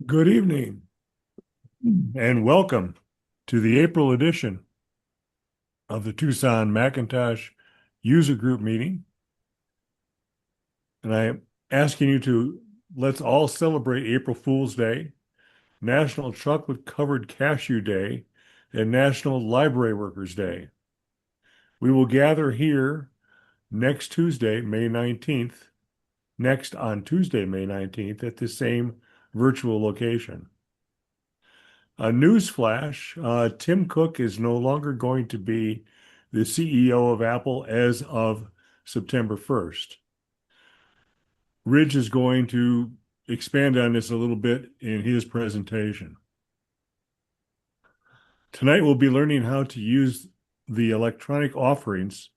Good evening and welcome to the April edition of the Tucson Macintosh User Group meeting. And I am asking you to let's all celebrate April Fool's Day, National Chocolate Covered Cashew Day, and National Library Workers Day. We will gather here next Tuesday, May 19th, next on Tuesday, May 19th, at the same virtual location. A news flash, Tim Cook is no longer going to be the CEO of Apple as of September 1st. Ridge is going to expand on this a little bit in his presentation. Tonight we'll be learning how to use the electronic offerings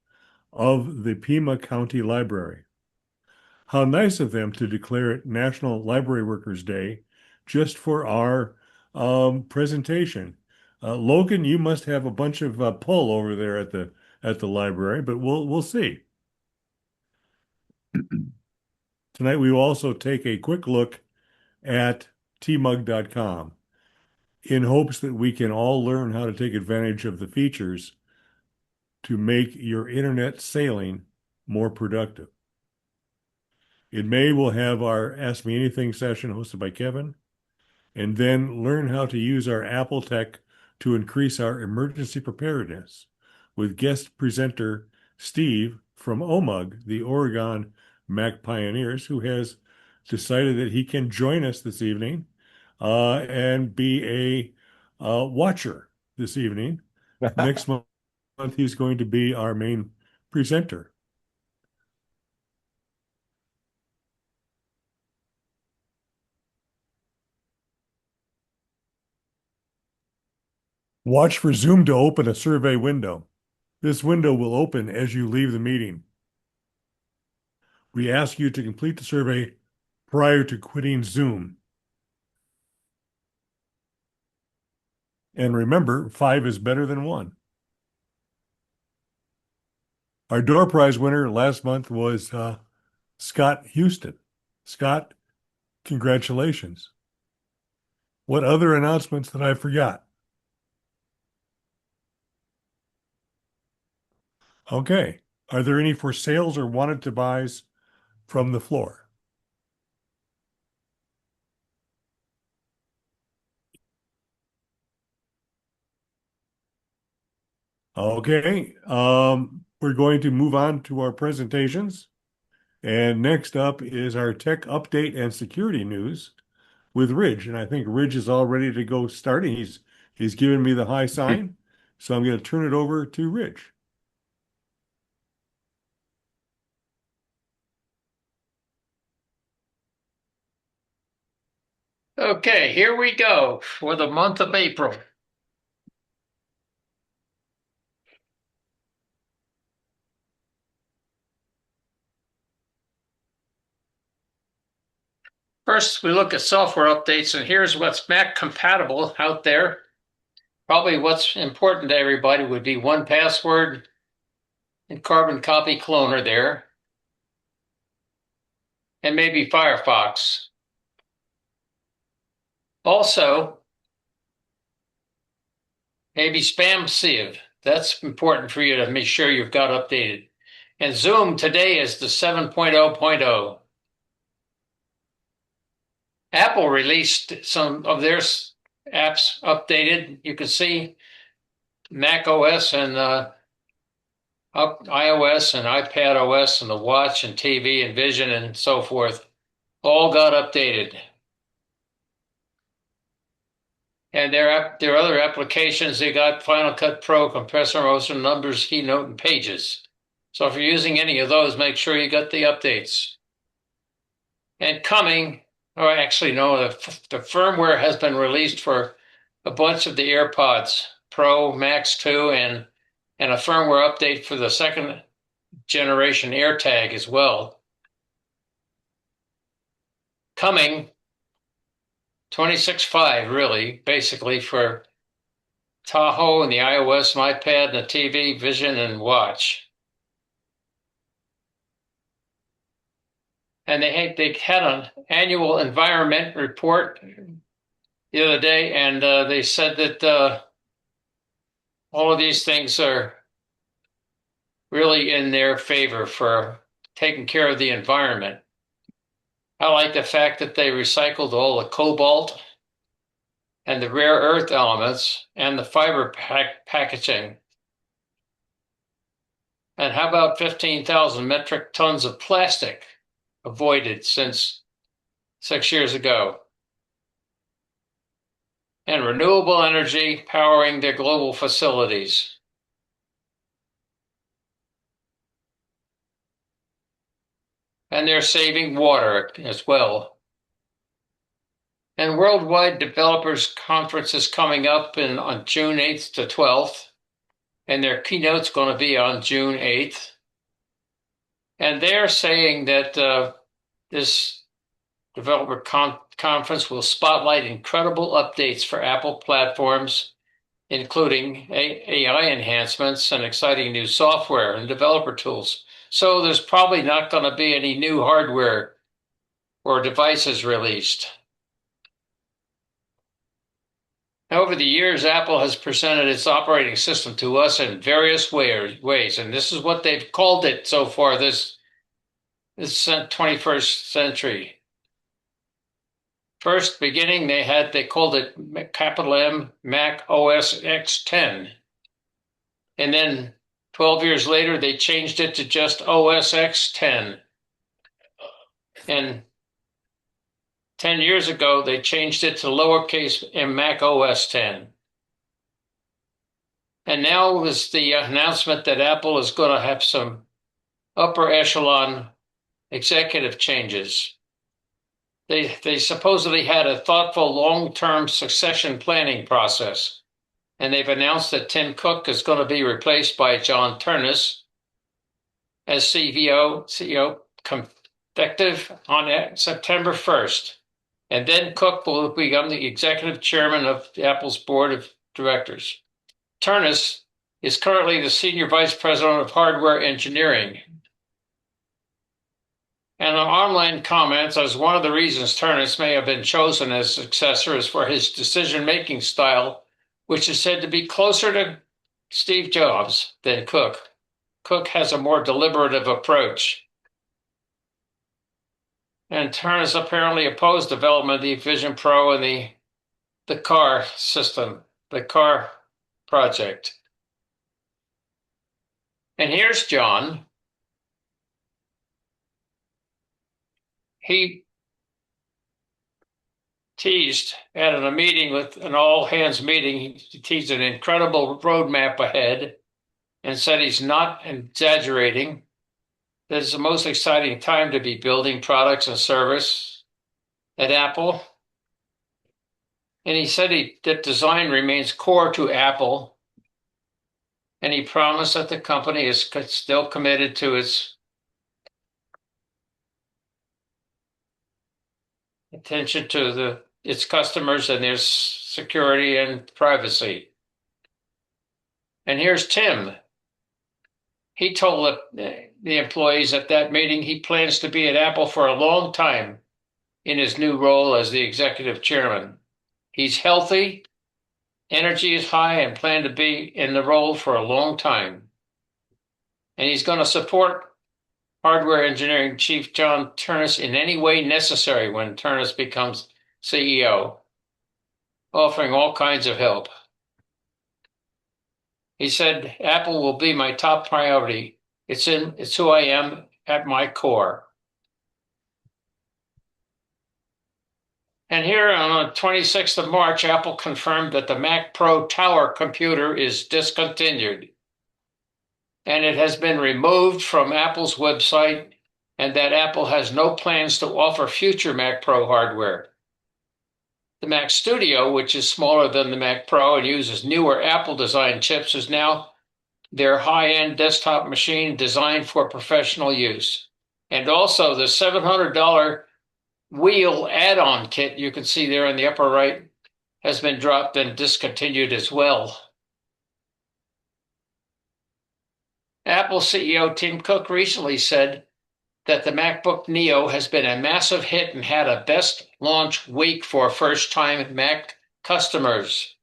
of the Pima County Library. How nice of them to declare it National Library Workers Day just for our presentation. Logan, you must have a bunch of pull over there at the library, but we'll see. Tonight we will also take a quick look at tmug.com in hopes that we can all learn how to take advantage of the features to make your internet sailing more productive. In May, we'll have our Ask Me Anything session hosted by Kevin, and then learn how to use our Apple tech to increase our emergency preparedness with guest presenter Steve from OMUG, the Oregon Mac Pioneers, who has decided that he can join us this evening and be a watcher this evening. Next month, he's going to be our main presenter. Watch for Zoom to open a survey window. This window will open as you leave the meeting. We ask you to complete the survey prior to quitting Zoom. And remember, 5 is better than 1. Our door prize winner last month was Scott Houston. Scott, congratulations. What other announcements that I forgot? Okay. Are there any for sales or wanted to buys from the floor? Okay. We're going to move on to our presentations. And next up is our tech update and security news with Ridge. And I think Ridge is all ready to go starting. He's given me the high sign. So I'm going to turn it over to Ridge. Okay, here we go for the month of April. First, we look at software updates, and here's what's Mac compatible out there. Probably what's important to everybody would be 1Password and Carbon Copy Cloner there, and maybe Firefox. Also, maybe Spam Sieve. That's important for you to make sure you've got updated. And Zoom today is the 7.0.0. Apple released some of their apps updated. You can see Mac OS and iOS and iPad OS and the watch and TV and Vision and so forth all got updated. And their other applications, they got Final Cut Pro, Compressor, Motion, Numbers, Keynote, and Pages. So if you're using any of those, make sure you got the updates. And coming, or actually no, the firmware has been released for a bunch of the AirPods Pro, Max 2, and a firmware update for the second generation AirTag as well. Coming 26.5 really, basically for Tahoe and the iOS and iPad and the TV, Vision, and watch. And they had an annual environment report the other day, and they said that all of these things are really in their favor for taking care of the environment. I like the fact that they recycled all the cobalt and the rare earth elements and the fiber packaging. And how about 15,000 metric tons of plastic avoided since 6 years ago? And renewable energy powering their global facilities. And they're saving water as well. And Worldwide Developers Conference is coming up on June 8th to 12th, and their keynote's going to be on June 8th. And they're saying that this developer conference will spotlight incredible updates for Apple platforms, including AI enhancements and exciting new software and developer tools. So there's probably not going to be any new hardware or devices released. Over the years, Apple has presented its operating system to us in various ways, and this is what they've called it so far this 21st century. First beginning, they called it capital M Mac OS X 10. And then 12 years later, they changed it to just OS X 10. And 10 years ago, they changed it to lowercase m Mac OS 10. And now was the announcement that Apple is going to have some upper echelon executive changes. They supposedly had a thoughtful long-term succession planning process, and they've announced that Tim Cook is going to be replaced by John Ternus as CEO effective on September 1st. And then Cook will become the executive chairman of Apple's board of directors. Ternus is currently the senior vice president of hardware engineering. And on online comments, as one of the reasons Ternus may have been chosen as successor is for his decision-making style, which is said to be closer to Steve Jobs than Cook. Cook has a more deliberative approach. And Ternus apparently opposed development of the Vision Pro and the car system, the car project. And here's John. He teased at a meeting with an all-hands meeting, he teased an incredible roadmap ahead and said he's not exaggerating. This is the most exciting time to be building products and service at Apple. And he said that design remains core to Apple. And he promised that the company is still committed to its attention to its customers and their security and privacy. And here's Tim. He told the employees at that meeting he plans to be at Apple for a long time in his new role as the executive chairman. He's healthy, energy is high, and plan to be in the role for a long time. And he's going to support hardware engineering chief John Ternus in any way necessary when Ternus becomes CEO, offering all kinds of help. He said, Apple will be my top priority. It's who I am at my core. And here on the 26th of March, Apple confirmed that the Mac Pro Tower computer is discontinued. And it has been removed from Apple's website, and that Apple has no plans to offer future Mac Pro hardware. The Mac Studio, which is smaller than the Mac Pro and uses newer Apple-designed chips, is now their high-end desktop machine designed for professional use. And also the $700 wheel add-on kit you can see there in the upper right has been dropped and discontinued as well. Apple CEO Tim Cook recently said that the MacBook Neo has been a massive hit and had a best launch week for a first-time Mac customers.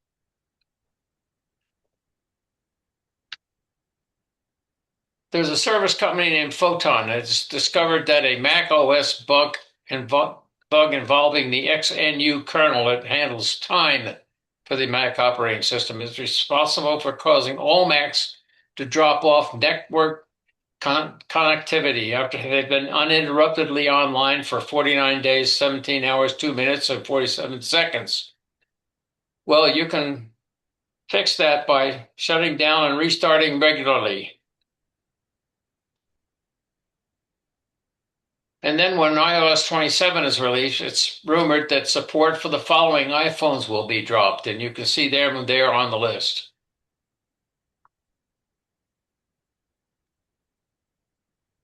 There's a service company named Photon that's discovered that a Mac OS bug involving the XNU kernel that handles time for the Mac operating system is responsible for causing all Macs to drop off network connectivity after they've been uninterruptedly online for 49 days, 17 hours, 2 minutes, and 47 seconds. Well, you can fix that by shutting down and restarting regularly. And then when iOS 27 is released, it's rumored that support for the following iPhones will be dropped, and you can see them there on the list.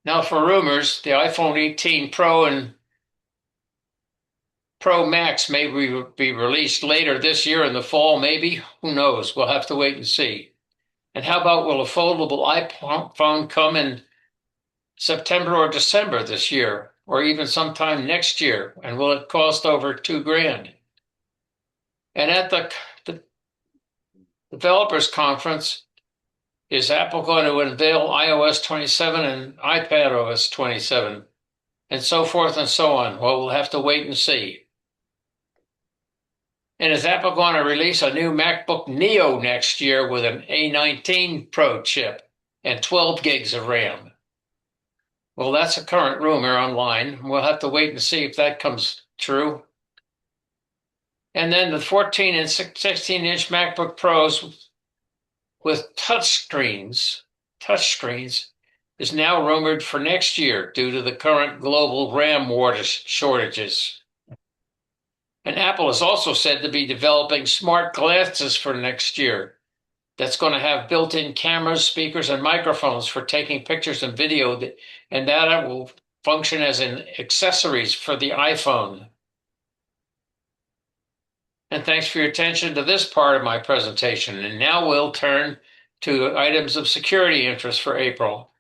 Now for rumors, the iPhone 18 Pro and Pro Max may be released later this year in the fall, maybe. Who knows? We'll have to wait and see. And how about will a foldable iPhone come in September or December this year, or even sometime next year? And will it cost over $2,000? And at the developers conference, is Apple going to unveil iOS 27 and iPadOS 27, and so forth and so on? Well, we'll have to wait and see. And is Apple going to release a new MacBook Neo next year with an A19 Pro chip and 12 gigs of RAM? Well, that's a current rumor online. We'll have to wait and see if that comes true. And then the 14 and 16-inch MacBook Pros with touchscreens is now rumored for next year due to the current global RAM shortages. And Apple is also said to be developing smart glasses for next year that's going to have built-in cameras, speakers, and microphones for taking pictures and video, and that will function as an accessories for the iPhone. And thanks for your attention to this part of my presentation. And now we'll turn to items of security interest for April.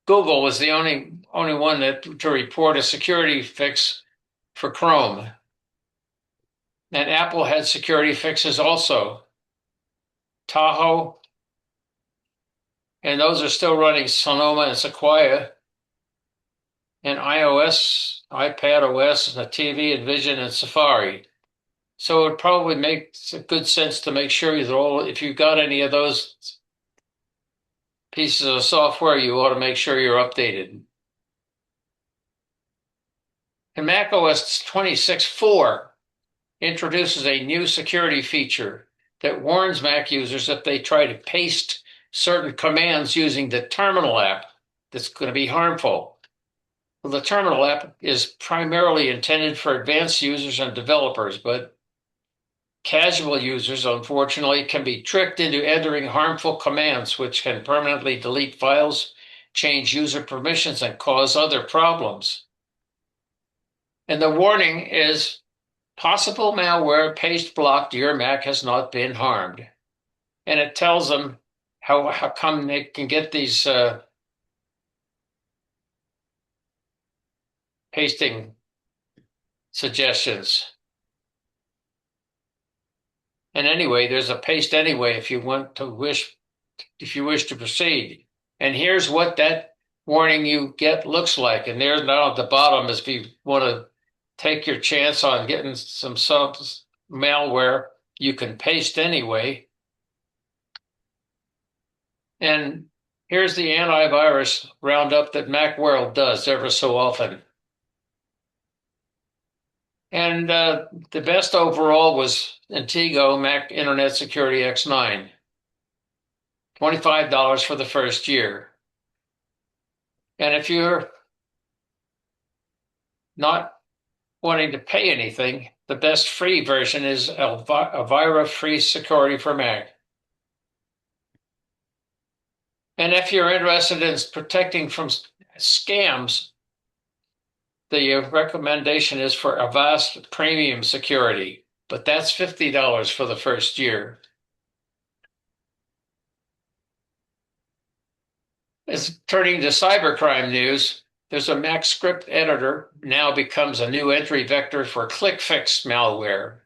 Google was the only one to report a security fix for Chrome. And Apple had security fixes also. Tahoe, and those are still running Sonoma and Sequoia. And iOS, iPadOS, and the TV, and Vision, and Safari. So it probably makes good sense to make sure that if you've got any of those pieces of software, you ought to make sure you're updated. And macOS 26.4 introduces a new security feature that warns Mac users if they try to paste certain commands using the terminal app that's going to be harmful. Well, the terminal app is primarily intended for advanced users and developers, but casual users, unfortunately, can be tricked into entering harmful commands, which can permanently delete files, change user permissions, and cause other problems. And the warning is possible malware paste blocked, your Mac has not been harmed. And it tells them how come they can get these pasting suggestions. And anyway, there's a paste anyway if you wish to proceed. And here's what that warning you get looks like. And there's now at the bottom is if you want to take your chance on getting some malware, you can paste anyway. And here's the antivirus roundup that Macworld does ever so often. And the best overall was Intego Mac Internet Security X9. $25 for the first year. And if you're not wanting to pay anything, the best free version is Elvira Free Security for Mac. And if you're interested in protecting from scams, the recommendation is for Avast Premium Security, but that's $50 for the first year. As turning to cybercrime news, there's a Mac script editor now becomes a new entry vector for ClickFix malware.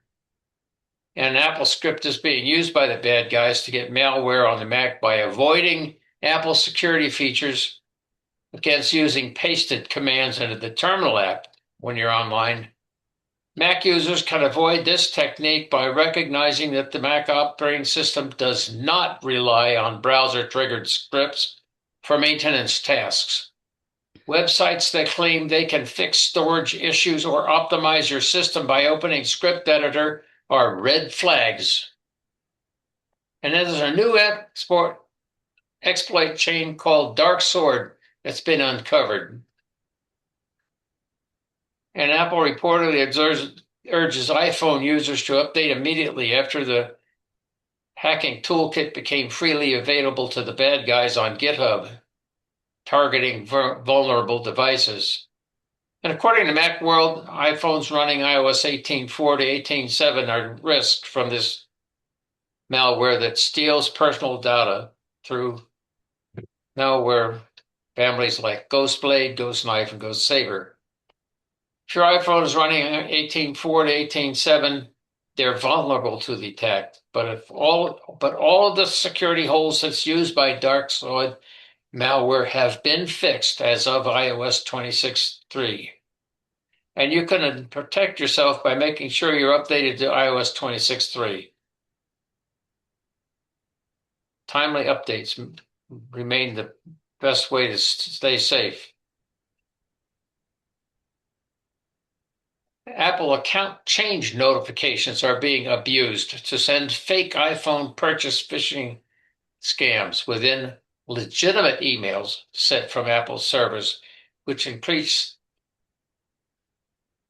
And Apple script is being used by the bad guys to get malware on the Mac by avoiding Apple security features against using pasted commands into the terminal app when you're online. Mac users can avoid this technique by recognizing that the Mac operating system does not rely on browser-triggered scripts for maintenance tasks. Websites that claim they can fix storage issues or optimize your system by opening script editor are red flags. And then there's a new exploit chain called Dark Sword that's been uncovered. And Apple reportedly urges iPhone users to update immediately after the hacking toolkit became freely available to the bad guys on GitHub, targeting vulnerable devices. And according to Macworld, iPhones running iOS 18.4 to 18.7 are risked from this malware that steals personal data through malware families like Ghostblade, Ghostknife, and GhostSaver. If your iPhone is running 18.4 to 18.7, they're vulnerable to the attack. But all of the security holes that's used by dark sword malware have been fixed as of iOS 26.3. And you can protect yourself by making sure you're updated to iOS 26.3. Timely updates remain the best way to stay safe. Apple account change notifications are being abused to send fake iPhone purchase phishing scams within legitimate emails sent from Apple's servers, which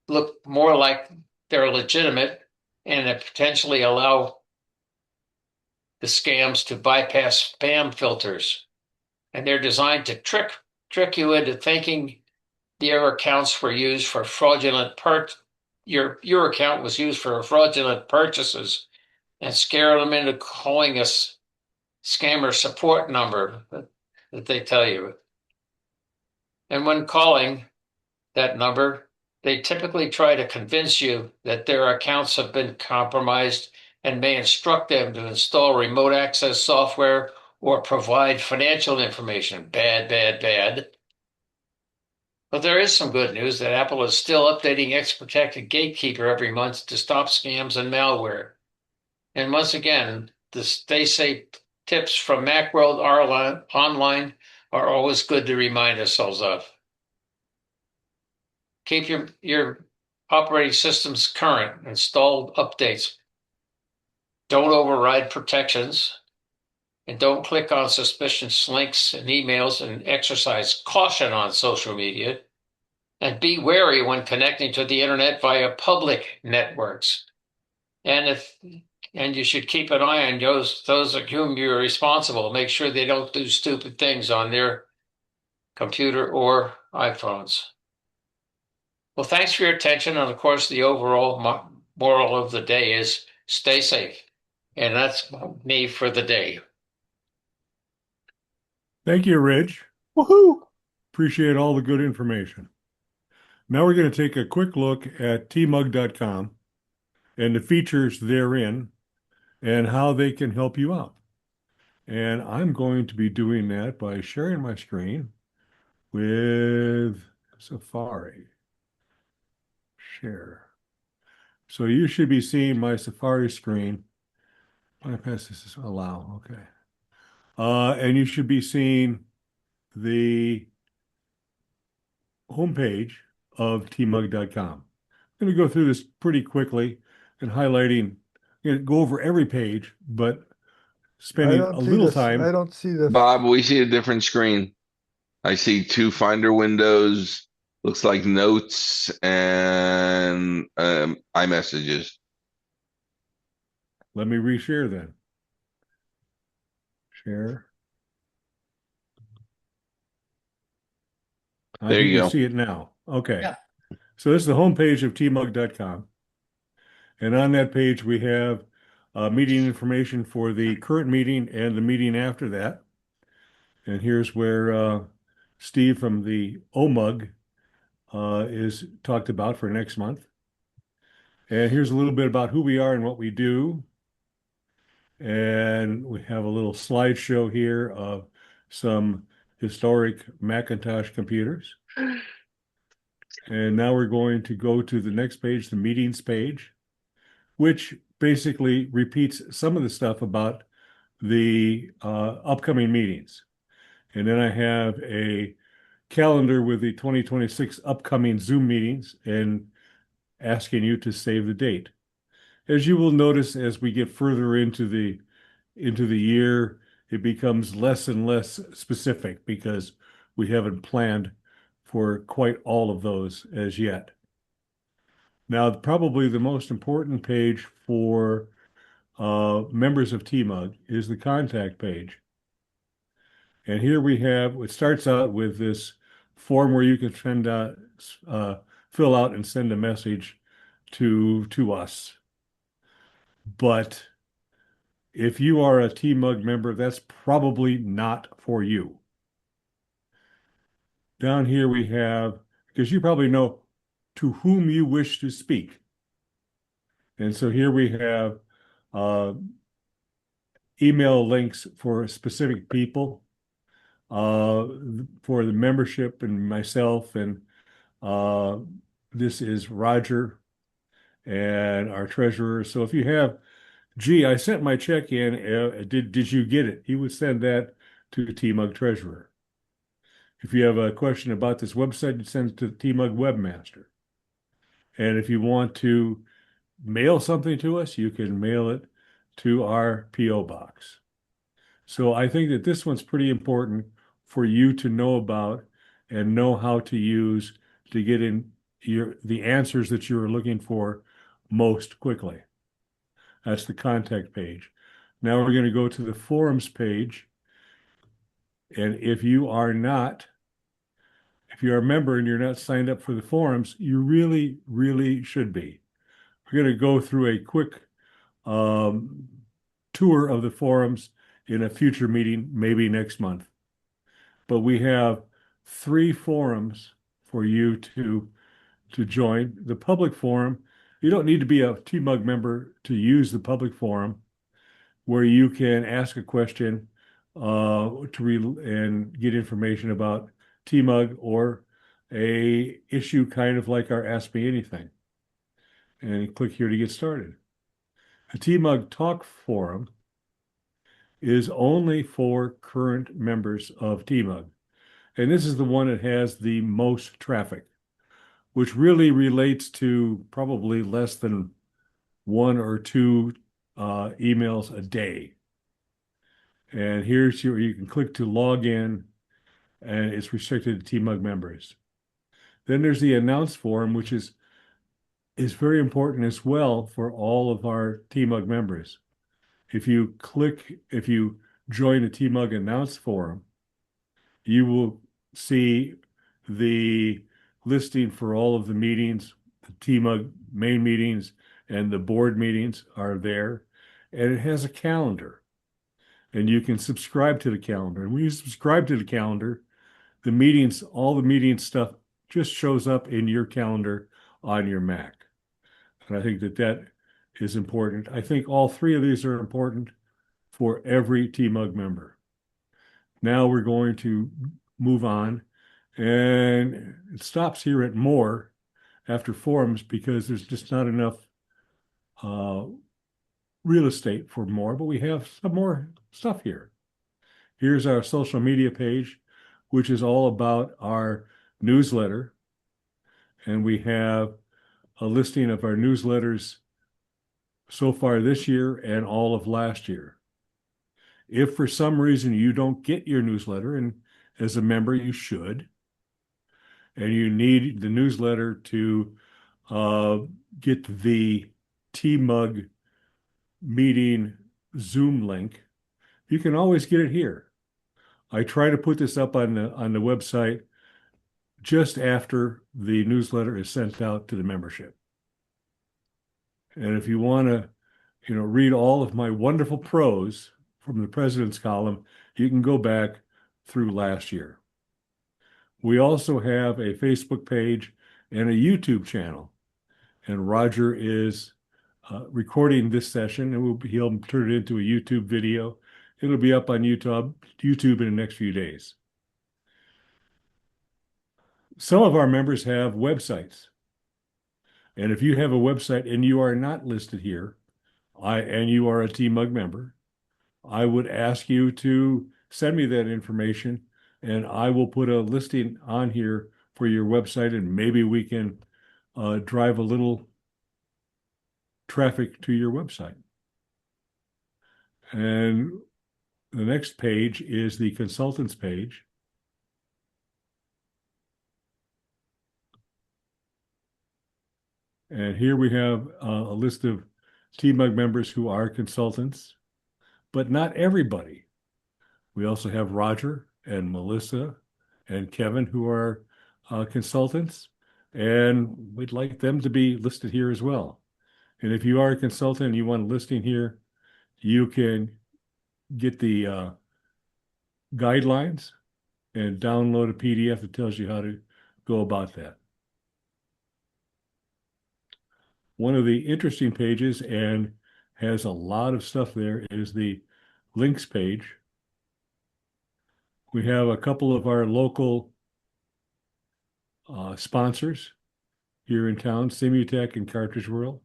look more like they're legitimate and potentially allow the scams to bypass spam filters. And they're designed to trick you into thinking your accounts were used for fraudulent your account was used for fraudulent purchases and scare them into calling a scammer support number that they tell you. And when calling that number, they typically try to convince you that their accounts have been compromised and may instruct them to install remote access software or provide financial information. Bad, bad, bad. But there is some good news that Apple is still updating Xprotect and Gatekeeper every month to stop scams and malware. And once again, the stay safe tips from Macworld Online are always good to remind ourselves of. Keep your operating systems current, install updates. Don't override protections, and don't click on suspicious links and emails, and exercise caution on social media. And be wary when connecting to the internet via public networks. And you should keep an eye on those of whom you're responsible. Make sure they don't do stupid things on their computer or iPhones. Well, thanks for your attention. And of course, the overall moral of the day is stay safe. And that's me for the day. Thank you, Rich. Woohoo! Appreciate all the good information. Now we're going to take a quick look at tmug.com and the features therein and how they can help you out. And I'm going to be doing that by sharing my screen with Safari. Share. So you should be seeing my Safari screen. Bypass this is allow. Okay. And you should be seeing the homepage of tmug.com. I'm going to go through this pretty quickly and highlighting, go over every page, but spending a little time. I don't see this. Bob, we see a different screen. I see two Finder windows. Looks like notes and iMessages. Let me reshare then. Share. I There think you you go. see it now. Okay. Yeah. So this is the homepage of tmug.com. And on that page, we have meeting information for the current meeting and the meeting after that. And here's where Steve from the OMUG is talked about for next month. And here's a little bit about who we are and what we do. And we have a little slideshow here of some historic Macintosh computers. And now we're going to go to the next page, the meetings page, which basically repeats some of the stuff about the upcoming meetings. And then I have a calendar with the 2026 upcoming Zoom meetings and asking you to save the date. As you will notice, as we get further into the year, it becomes less and less specific because we haven't planned for quite all of those as yet. Now, probably the most important page for members of TMUG is the contact page. And here we have, it starts out with this form where you can fill out and send a message to us. But if you are a TMUG member, that's probably not for you. Down here we have, because you probably know to whom you wish to speak. And so here we have uh, email links for specific people, uh, for the membership and myself. And uh, this is Roger and our treasurer. So if you have, gee, I sent my check in, did you get it? He would send that to the TMUG treasurer. If you have a question about this website, you send it to the TMUG webmaster. And if you want to mail something to us, you can mail it to our P.O. box. So I think that this one's pretty important for you to know about and know how to use to get in the answers that you're looking for most quickly. That's the contact page. Now we're going to go to the forums page. And if you are a member and you're not signed up for the forums, you really, really should be. We're going to go through a quick um, tour of the forums in a future meeting, maybe next month. But we have 3 forums for you to join. The public forum, you don't need to be a TMUG member to use the public forum, where you can ask a question and get information about TMUG or a issue kind of like our Ask Me Anything. And click here to get started. The TMUG Talk Forum is only for current members of TMUG. And this is the one that has the most traffic, which really relates to probably less than 1 or 2 emails a day. And here's you can click to log in, and it's restricted to TMUG members. Then there's the announce forum, which is very important as well for all of our TMUG members. If you join the TMUG announce forum, you will see the listing for all of the meetings, the TMUG main meetings and the board meetings are there. And it has a calendar. And you can subscribe to the calendar. And when you subscribe to the calendar, all the meeting stuff just shows up in your calendar on your Mac. And I think that is important. I think all 3 of these are important for every TMUG member. Now we're going to move on, and it stops here at more after forums because there's just not enough real estate for more, but we have some more stuff here. Here's our social media page, which is all about our newsletter. And we have a listing of our newsletters so far this year and all of last year. If for some reason you don't get your newsletter, and as a member you should, and you need the newsletter to get the TMUG meeting Zoom link, you can always get it here. I try to put this up on the website just after the newsletter is sent out to the membership. And if you want to, read all of my wonderful prose from the President's column, you can go back through last year. We also have a Facebook page and a YouTube channel. and Roger is recording this session, and he'll turn it into a YouTube video. It'll be up on YouTube in the next few days. Some of our members have websites, and if you have a website and you are not listed here, and you are a TMUG member, I would ask you to send me that information, and I will put a listing on here for your website, and maybe we can drive a little traffic to your website. And the next page is the consultants page. And here we have a list of TMUG members who are consultants, but not everybody. We also have Roger and Melissa and Kevin who are consultants, and we'd like them to be listed here as well. And if you are a consultant and you want a listing here, you can get the guidelines and download a PDF that tells you how to go about that. One of the interesting pages, and has a lot of stuff there, is the links page. We have a couple of our local sponsors here in town, Simutech and Cartridge World.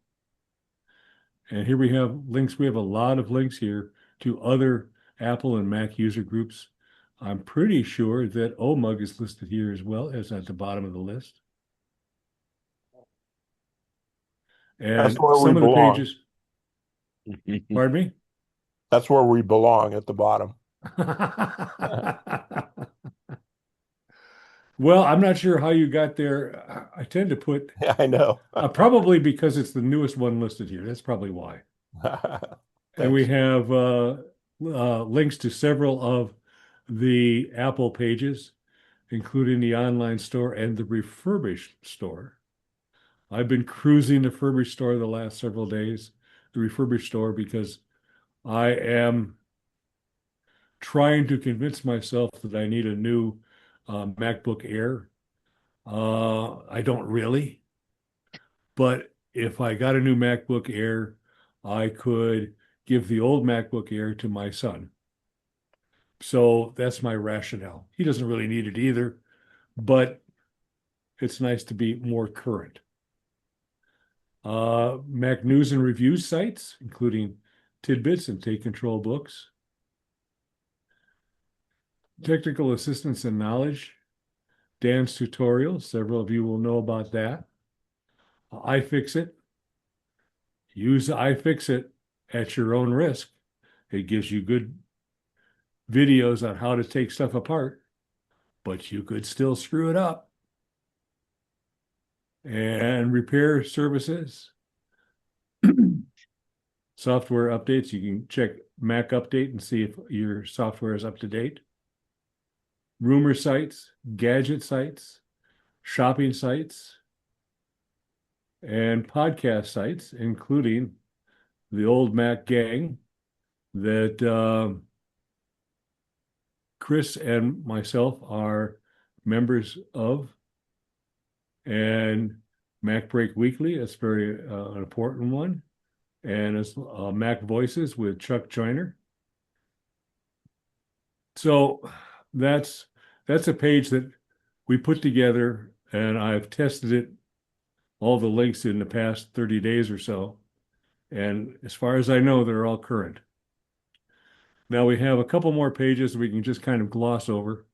And here we have links. We have a lot of links here to other Apple and Mac user groups. I'm pretty sure that OMUG is listed here as well, as at the bottom of the list. That's And where we some of the belong. pages, pardon me? That's where we belong, at the bottom. Well, I'm not sure how you got there. I tend to put, Yeah, I know. probably because it's the newest one listed here. That's probably why. And we Thanks. have links to several of the Apple pages, including the online store and the refurbished store. I've been cruising the refurbished store the last several days, the refurbished store, because I am trying to convince myself that I need a new MacBook Air. I don't really, but if I got a new MacBook Air, I could give the old MacBook Air to my son. So that's my rationale. He doesn't really need it either, but it's nice to be more current. Mac news and reviews sites, including Tidbits and Take Control Books. Technical assistance and knowledge, Dan's tutorials. Several of you will know about that. iFixit. Use iFixit at your own risk. It gives you good videos on how to take stuff apart, but you could still screw it up. And repair services. Software updates. You can check Mac Update and see if your software is up to date. Rumor sites, gadget sites, shopping sites, and podcast sites, including the Old Mac Gang that Chris and myself are members of, and Mac Break Weekly. That's very an important one, and it's Mac Voices with Chuck Joyner. So that's a page that we put together, and I've tested it, all the links in the past 30 days or so. And as far as I know, they're all current. Now we have a couple more pages we can just kind of gloss over.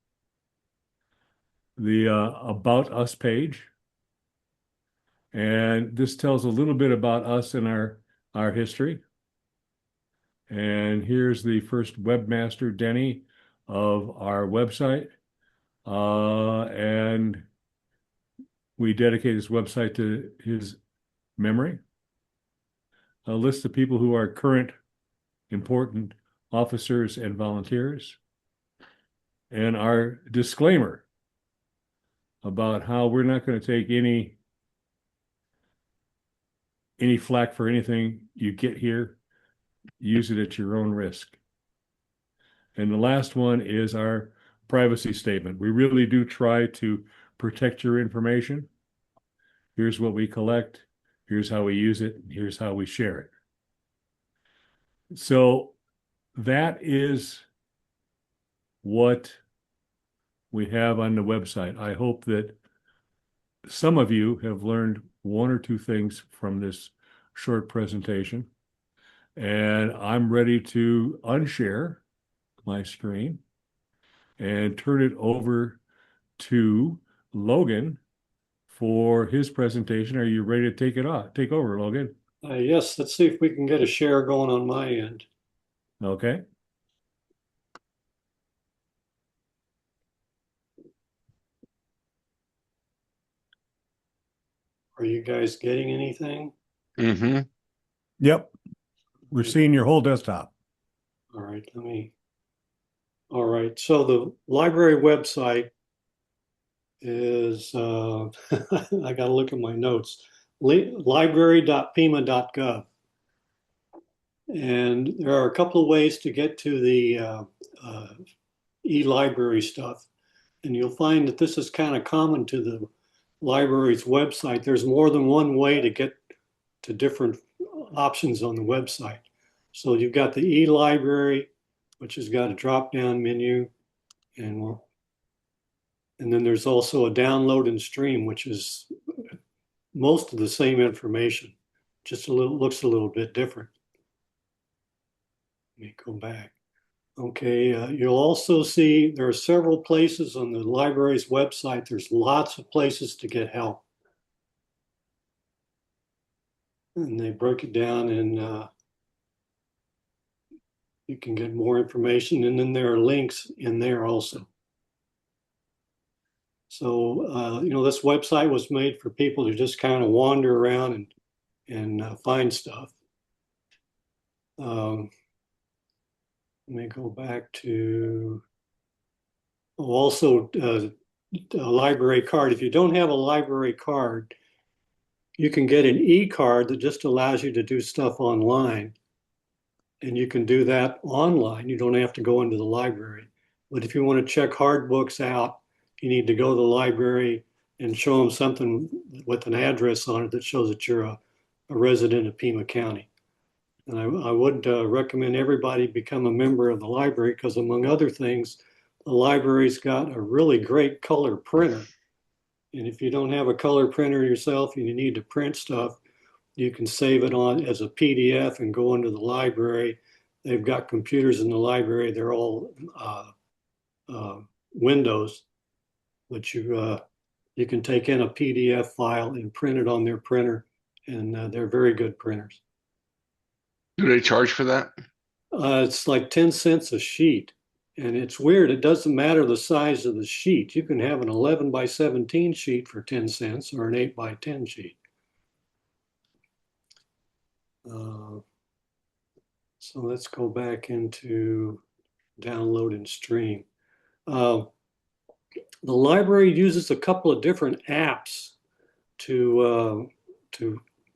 The About Us page. And this tells a little bit about us and our history. And here's the first webmaster, Denny, of our website. And we dedicate this website to his memory. A list of people who are current, important officers and volunteers. And our disclaimer about how we're not going to take any flack for anything you get here. Use it at your own risk. And the last one is our privacy statement. We really do try to protect your information. Here's what we collect. Here's how we use it. Here's how we share it. So that is what we have on the website. I hope that some of you have learned one or two things from this short presentation. And I'm ready to unshare my screen and turn it over to Logan for his presentation. Are you ready to take over, Logan? Yes, let's see if we can get a share going on my end. Okay. Are you guys getting anything? Mm-hmm. Yep. We're seeing your whole desktop. All right, all right, so the library website is, I got to look at my notes, library.pima.gov. And there are a couple of ways to get to the e-library stuff. And you'll find that this is kind of common to the library's website. There's more than one way to get to different options on the website. So you've got the e-library, which has got a drop-down menu, and then there's also a download and stream, which is most of the same information, just looks a little bit different. Let me go back. Okay, you'll also see there are several places on the library's website. There's lots of places to get help. And they broke it down, and you can get more information. And then there are links in there also. So, this website was made for people to just kind of wander around and find stuff. Let me go back to also a library card. If you don't have a library card, you can get an e-card that just allows you to do stuff online. And you can do that online. You don't have to go into the library. But if you want to check hard books out, you need to go to the library and show them something with an address on it that shows that you're a resident of Pima County. And I would recommend everybody become a member of the library because, among other things, the library's got a really great color printer. And if you don't have a color printer yourself and you need to print stuff, you can save it on as a PDF and go into the library. They've got computers in the library. They're all Windows, but you can take in a PDF file and print it on their printer, and they're very good printers. Do they charge for that? It's like 10 cents a sheet. And it's weird. It doesn't matter the size of the sheet. You can have an 11 by 17 sheet for 10 cents or an 8 by 10 sheet. So let's go back into download and stream. The library uses a couple of different apps to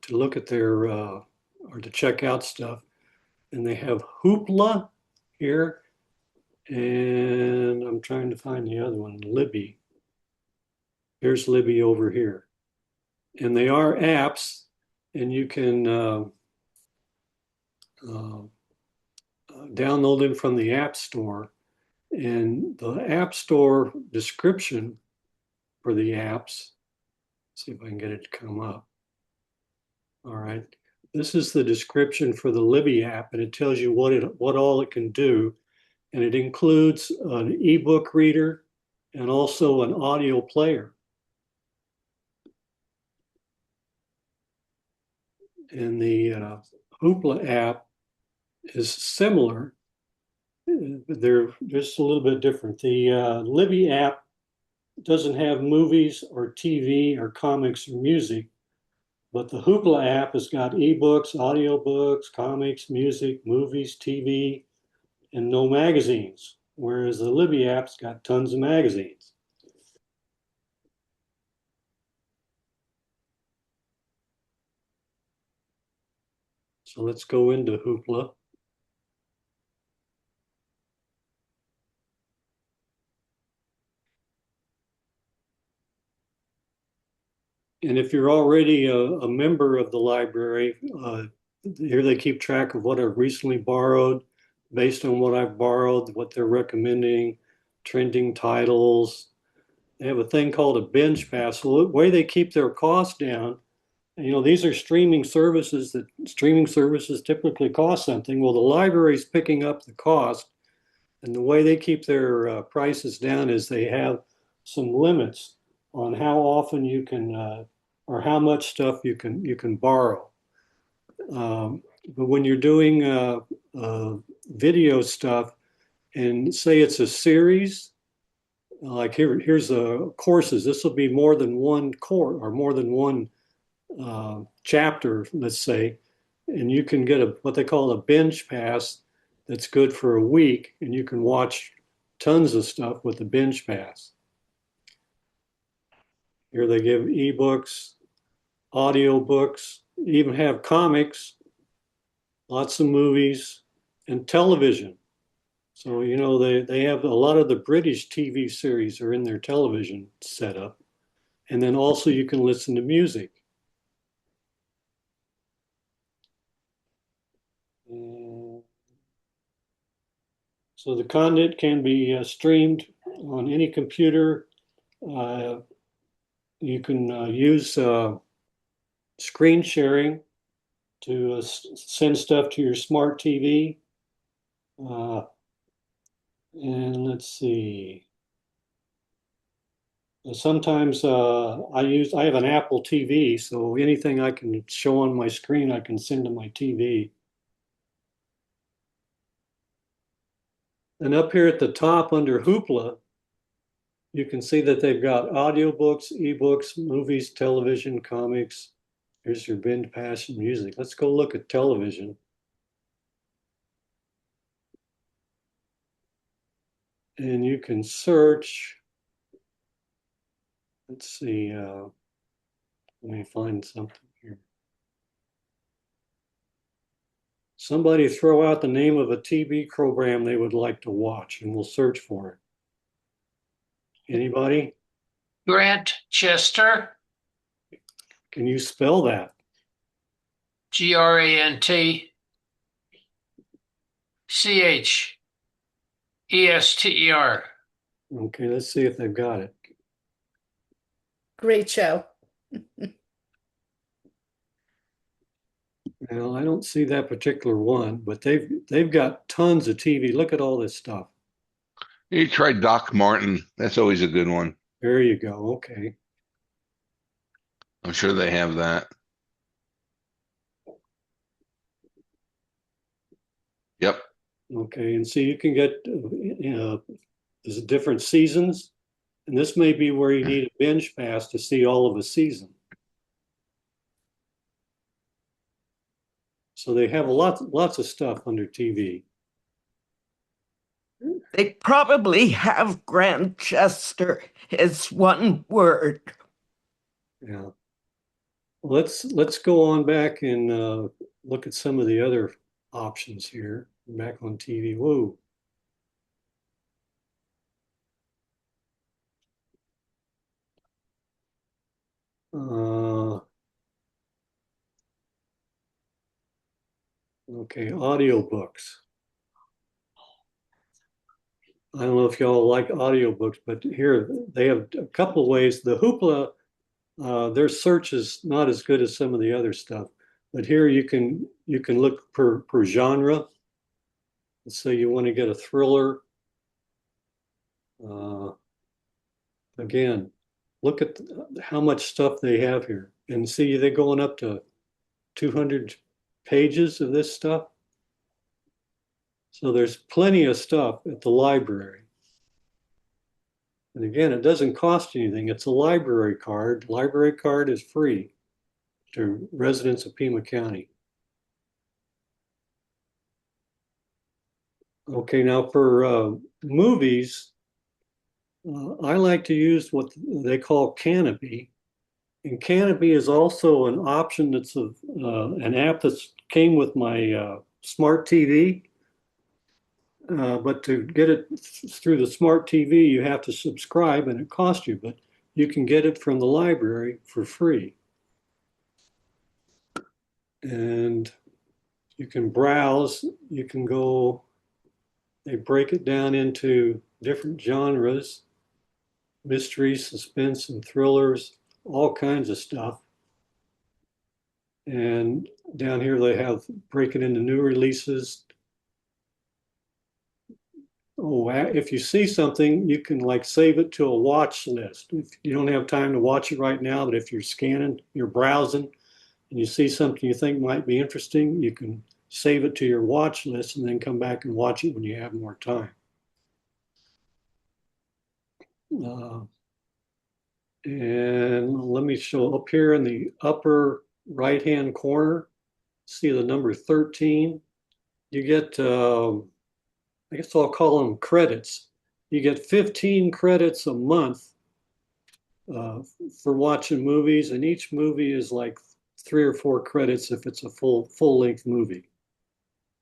look at their or to check out stuff. And they have Hoopla here, and I'm trying to find the other one, Libby. Here's Libby over here. And they are apps, and you can download them from the App Store. And the App Store description for the apps, see if I can get it to come up. All right. This is the description for the Libby app, and it tells you what all it can do. And it includes an ebook reader and also an audio player. And the Hoopla app is similar. They're just a little bit different. The Libby app doesn't have movies or TV or comics or music, but the Hoopla app has got ebooks, audiobooks, comics, music, movies, TV, and no magazines, whereas the Libby app's got tons of magazines. So let's go into Hoopla. And if you're already a member of the library, here they keep track of what I've recently borrowed, based on what I've borrowed, what they're recommending, trending titles. They have a thing called a binge pass. So the way they keep their costs down, these are streaming services typically cost something. Well, the library's picking up the cost, and the way they keep their prices down is they have some limits on how often you can or how much stuff you can borrow. But when you're doing video stuff, and say it's a series, like here's courses. This will be more than one course or more than one chapter, let's say, and you can get what they call a binge pass that's good for a week, and you can watch tons of stuff with the binge pass. Here they give ebooks, audiobooks, even have comics, lots of movies, and television. So, they have a lot of the British TV series are in their television setup. And then also you can listen to music. So the content can be streamed on any computer. You can use screen sharing to send stuff to your smart TV. And let's see. Sometimes I have an Apple TV, so anything I can show on my screen, I can send to my TV. And up here at the top under Hoopla, you can see that they've got audiobooks, ebooks, movies, television, comics. Here's your binge pass and music. Let's go look at television. And you can search. Let's see. Let me find something here. Somebody throw out the name of a TV program they would like to watch, and we'll search for it. Anybody? Grant Chester, Can you spell that? GrantChester. Okay, let's see if they've got it. Great show. Well, I don't see that particular one, but they've got tons of TV. Look at all this stuff. You try Doc Martin. That's always a good one. There you go. Okay. I'm sure they have that. Yep. Okay, and see, you can get there's different seasons, and this may be where you need a binge pass to see all of a season. So they have lots of stuff under TV. They probably have Grantchester is one word. Yeah. Let's go on back and look at some of the other options here. Back on TV. Whoa. Okay, audiobooks. I don't know if y'all like audiobooks, but here they have a couple of ways. The Hoopla, their search is not as good as some of the other stuff, but here you can look per genre. Let's say you want to get a thriller. Again, look at how much stuff they have here, and see they're going up to 200 pages of this stuff. So there's plenty of stuff at the library. And again, it doesn't cost anything. It's a library card. Library card is free to residents of Pima County. Okay, now for movies, I like to use what they call Canopy. And Canopy is also an option that's an app that came with my smart TV. But to get it through the smart TV, you have to subscribe and it costs you, but you can get it from the library for free. and you can browse. You can go, they break it down into different genres, mystery, suspense, and thrillers, all kinds of stuff. And down here they have break it into new releases. Oh, if you see something, you can like save it to a watch list. If you don't have time to watch it right now, but if you're scanning, you're browsing, and you see something you think might be interesting, you can save it to your watch list and then come back and watch it when you have more time. And let me show up here in the upper right-hand corner, see the number 13. You get, I guess I'll call them credits. You get 15 credits a month for watching movies, and each movie is like 3 or 4 credits if it's a full-length movie.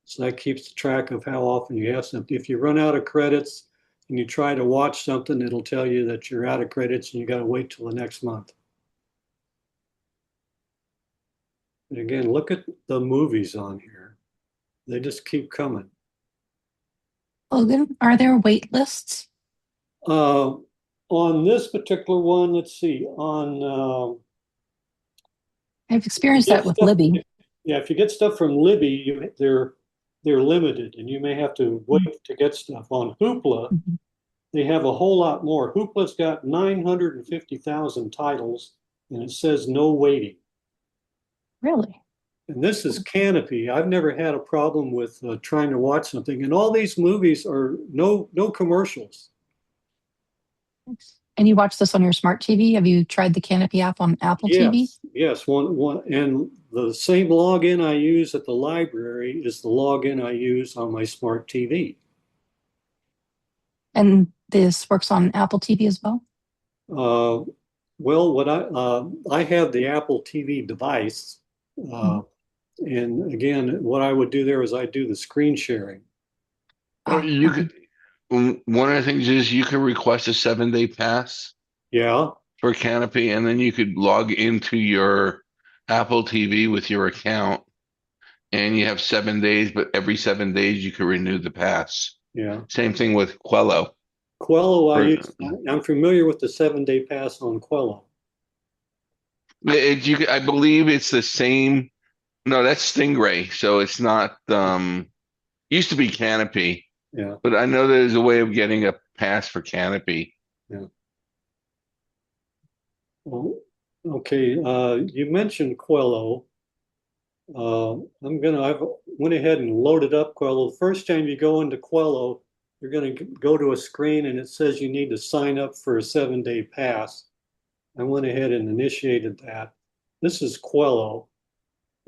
So that keeps track of how often you have something. If you run out of credits and you try to watch something, it'll tell you that you're out of credits and you got to wait till the next month. And again, look at the movies on here. They just keep coming. Logan, are there wait lists? On this particular one, let's see, on I've experienced that with stuff, Libby. yeah, if you get stuff from Libby, they're limited, and you may have to wait to get stuff. On Hoopla, Mm-hmm. they have a whole lot more. Hoopla's got 950,000 titles, and it says no waiting. Really? And this is Canopy. I've never had a problem with trying to watch something, and all these movies are no commercials. And you watch this on your smart TV? Have you tried the Canopy app on Apple TV? Yes, one, and the same login I use at the library is the login I use on my smart TV. And this works on Apple TV as well? Well, what I have the Apple TV device, and again, what I would do there is I do the screen sharing. Or you could, one of the things is you can request a 7-day pass Yeah, for Canopy, and then you could log into your Apple TV with your account, and you have 7 days, but every 7 days you can renew the pass. yeah. Same thing with Quello. Quello, For- I'm familiar with the 7-day pass on Quello. I believe it's the same. No, that's Stingray, so it's not. Used to be Canopy, Yeah, but I know there's a way of getting a pass for Canopy. yeah. Well, okay, you mentioned Quello. I've went ahead and loaded up Quello. The first time you go into Quello, you're going to go to a screen and it says you need to sign up for a 7-day pass. I went ahead and initiated that. This is Quello.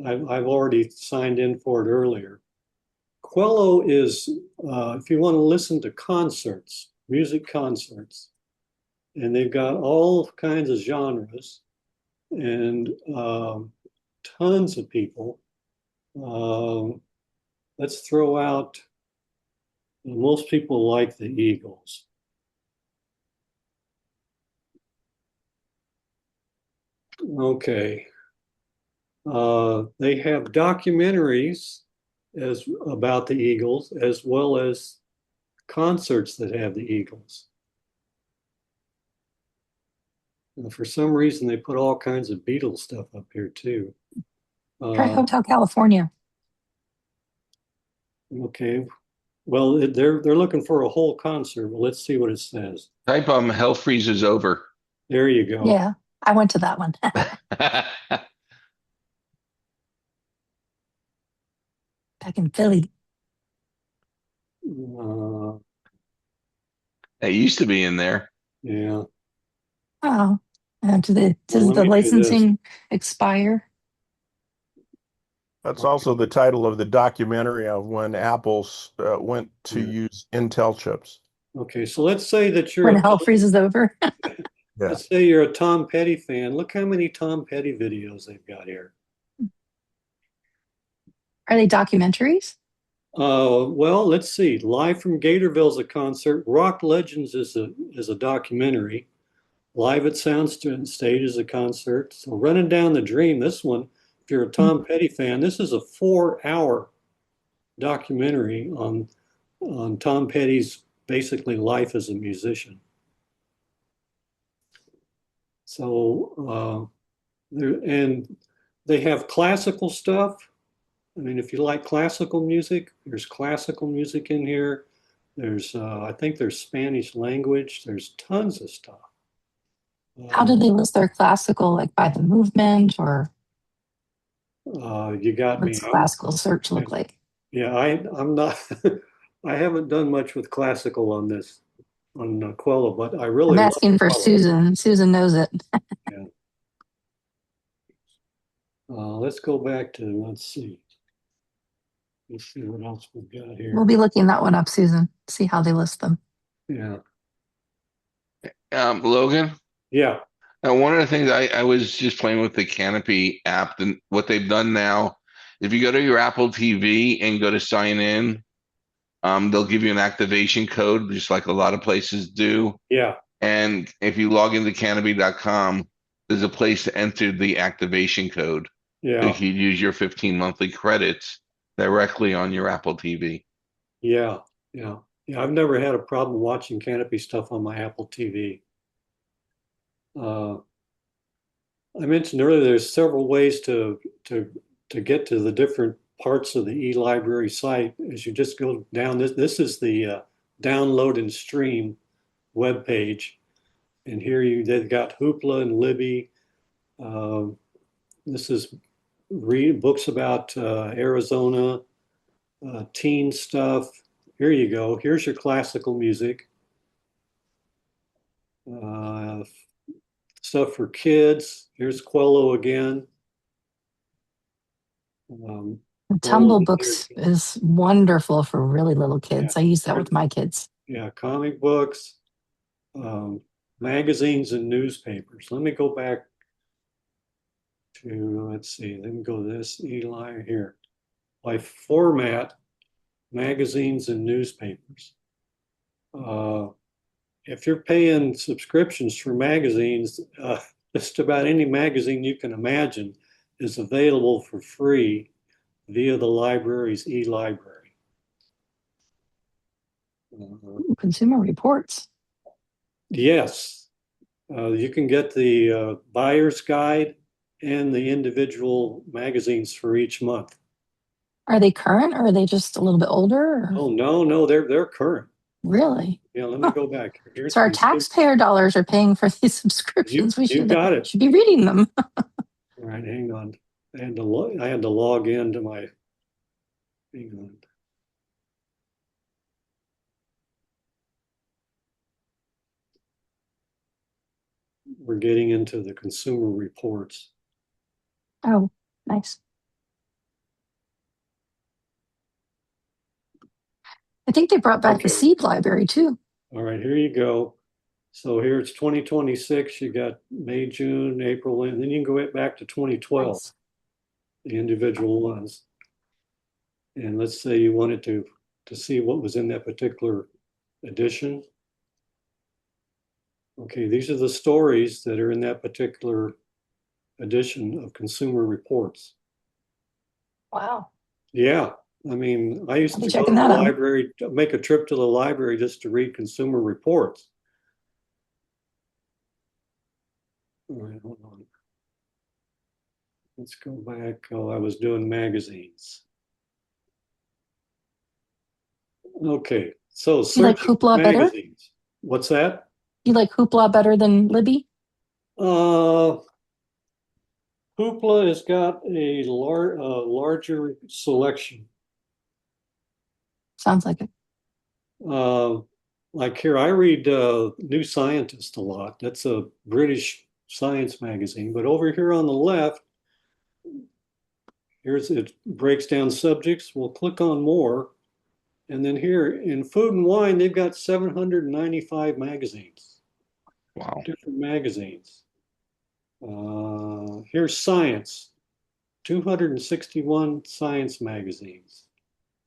I've already signed in for it earlier. Quello is, if you want to listen to concerts, music concerts, and they've got all kinds of genres and tons of people. Let's throw out, most people like the Eagles. Okay. They have documentaries about the Eagles as well as concerts that have the Eagles. And for some reason, they put all kinds of Beatles stuff up here too. Try Hotel California. Okay. Well, they're looking for a whole concert. Well, let's see what it says. Type Hell Freezes Over. There you go. Yeah, I went to that one. Back in Philly. It used to be in there. Yeah. Oh, does Well, let the me do licensing expire? That's also the title of the documentary of when Apple went to Yeah. use Intel chips. Okay, so let's say that you're When a hell freezes over? Yeah. let's say you're a Tom Petty fan. Look how many Tom Petty videos they've got here. Are they documentaries? Well, let's see. Live from Gatorville's a concert. Rock Legends is a documentary. Live at Soundstage is a concert. So Running Down the Dream, this one you're a Tom Petty fan, this is a 4-hour documentary on Tom Petty's basically life as a musician. So and they have classical stuff. I mean, if you like classical music, there's classical music in here. There's I think there's Spanish language. There's tons of stuff. How do they list their classical, like by the movement, or You got me. what's classical search look like? Yeah, I'm not. I haven't done much with classical on this on Quello, but I really I'm love asking for Quello. Susan. Susan knows it. Yeah. Let's go back to let's see. Let's see what else we've got here. We'll be looking that one up, Susan. See how they list them. Yeah. Logan, Yeah. one of the things I was just playing with the Canopy app, and what they've done now, if you go to your Apple TV and go to sign in, they'll give you an activation code, just like a lot of places do. Yeah. And if you log into canopy.com, there's a place to enter the activation code. So you Yeah. can use your 15 monthly credits directly on your Apple TV. Yeah. Yeah. Yeah. I've never had a problem watching Canopy stuff on my Apple TV. I mentioned earlier there's several ways to get to the different parts of the eLibrary site. As you just go down, this is the download and stream web page, and here they've got Hoopla and Libby. This is read books about Arizona, teen stuff. Here you go. Here's your classical music. Stuff for kids. Here's Quello again. Tumble Books is wonderful for really little kids. Yeah. I use that with my kids. Yeah, comic books, magazines and newspapers. Let me go back to, let's see, let me go to this Eli here. By format, magazines and newspapers. If you're paying subscriptions for magazines, just about any magazine you can imagine is available for free via the library's eLibrary. Consumer Reports. Yes, you can get the buyer's guide and the individual magazines for each month. Are they current, or are they just a little bit older? Or? Oh no, they're current. Really? Yeah, let me go back. Here's So our the- taxpayer dollars are paying for these subscriptions. You got it. should be reading them. All right, hang on. I had to log into my. Hang on. We're getting into the consumer reports. Oh, nice. I think they brought back the Okay. seed library too. All right, here you go. So here it's 2026. You got May, June, April, and then you can go back to 2012, Nice. the individual ones. And let's say you wanted to see what was in that particular edition. Okay, these are the stories that are in that particular edition of Consumer Reports. Wow. Yeah, I mean, I used I'll be to go to checking the that out. library, make a trip to the library just to read Consumer Reports. All right, hold on. Let's go back. Oh, I was doing magazines. Okay, so You like searching Hoopla better? magazines. What's that? You like Hoopla better than Libby? Hoopla has got a larger selection. Sounds like it. Like here, I read New Scientist a lot. That's a British science magazine. But over here on the left, it breaks down subjects. We'll click on more. And then here in Food and Wine, they've got 795 magazines. Wow. Different magazines. Here's Science, 261 science magazines.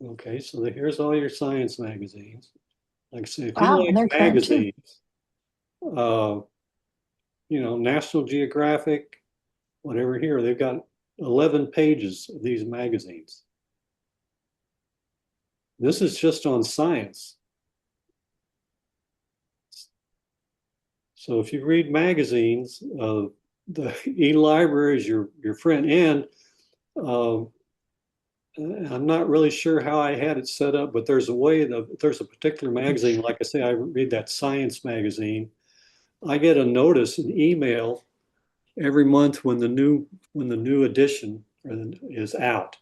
Okay, so here's all your science magazines. Like I say, if Wow, you and they're like current too. magazines, National Geographic, whatever here, they've got 11 pages of these magazines. This is just on science. So if you read magazines, the e-library is your friend. And I'm not really sure how I had it set up, but there's a way that there's a particular magazine, like I say, I read that science magazine. I get a notice, an email every month when the new edition is out.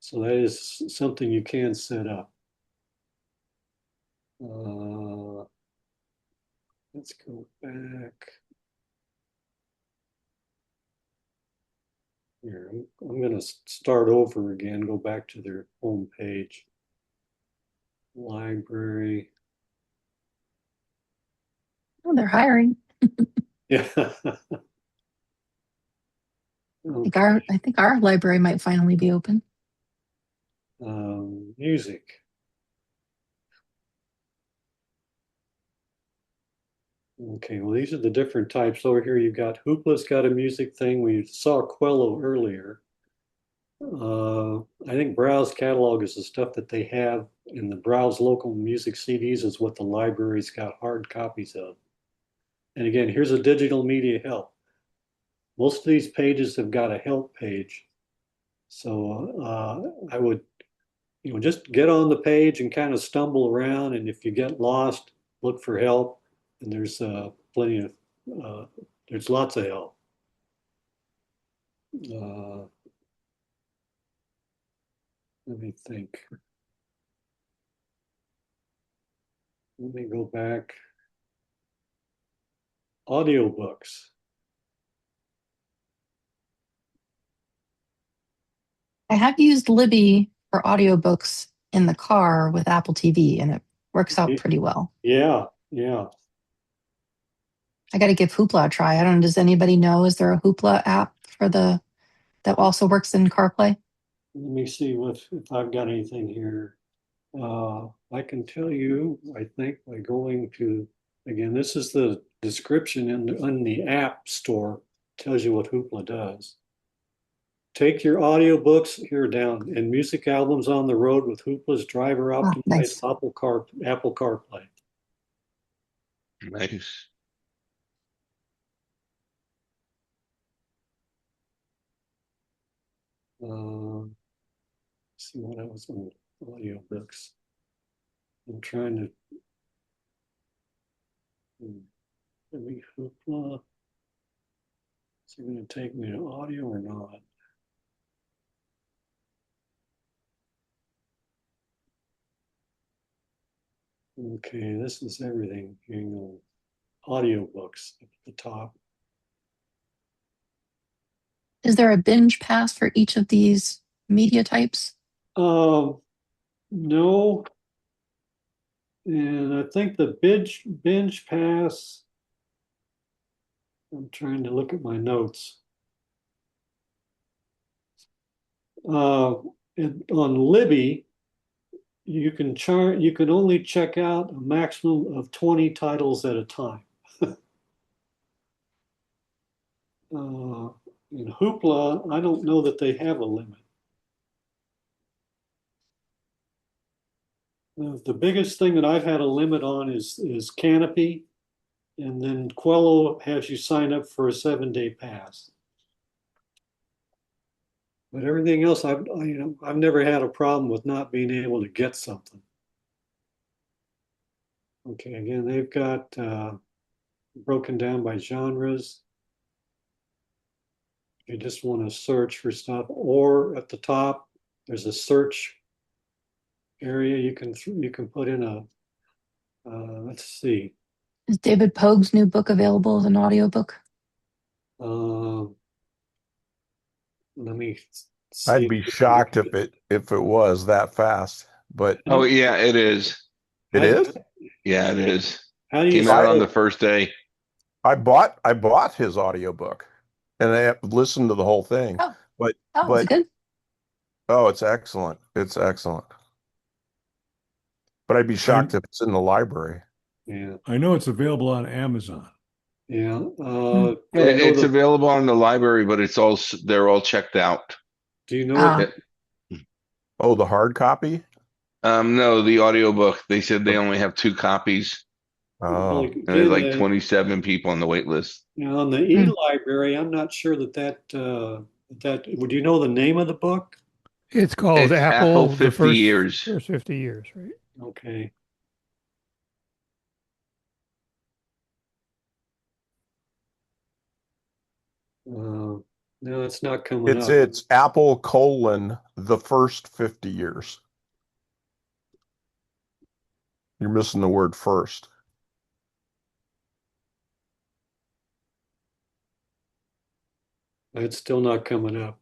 So that is something you can set up. Let's go back. Here, I'm going to start over again, go back to their home page. Library. Oh, they're hiring. Yeah. I think our library might finally be open. Music. Okay, well, these are the different types. Over here, you've got Hoopla's got a music thing. We saw Quello earlier. I think Browse Catalog is the stuff that they have, and the Browse Local Music CDs is what the library's got hard copies of. And again, here's a digital media help. Most of these pages have got a help page. So I would, just get on the page and kind of stumble around. And if you get lost, look for help. And there's plenty of, there's lots of help. Let me think. Let me go back. Audiobooks. I have used Libby for audiobooks in the car with Apple TV, and it works out pretty well. Yeah, yeah. I got to give Hoopla a try. I don't know. Does anybody know? Is there a Hoopla app that also works in CarPlay? Let me see if I've got anything here. I can tell you, I think, by going to, again, this is the description in the app store, tells you what Hoopla does. Take your audiobooks here down and music albums on the road with Hoopla's driver optimized nice. Apple CarPlay. Nice. See what else on audiobooks. I'm trying to. Maybe Hoopla. Is it going to take me to audio or not? Okay, this is everything. Audiobooks at the top. Is there a binge pass for each of these media types? No. And I think the binge pass, I'm trying to look at my notes. On Libby, you can only check out a maximum of 20 titles at a time. In Hoopla, I don't know that they have a limit. The biggest thing that I've had a limit on is Canopy, and then Quello has you sign up for a 7-day pass. But everything else, I've never had a problem with not being able to get something. Okay, again, they've got broken down by genres. You just want to search for stuff, or at the top, there's a search area you can put in a. Let's see. Is David Pogue's new book available as an audiobook? Let me see. I'd be shocked if it was that fast, but Oh yeah, it is. it is. Yeah, it is. How do you Came out on the first day. I bought his audiobook and I listened to the whole thing. Oh, But it's good. oh, it's excellent. It's excellent. But I'd be shocked if it's in the library. Yeah. I know it's available on Amazon. Yeah. I know It's available on the library, but they're all checked out. do you know Ah, what? Oh, the hard copy? No, the audiobook, they said they only have 2 copies, Well, Oh, and there's again, like 27 people on the wait list. on the Hmm. e-library, I'm not sure that would you know the name of the book? It's called It's Apple Apple, the 50 first years. first 50 years, right? Okay. No, it's not coming up. it's Apple colon the first 50 years. You're missing the word first. It's still not coming up.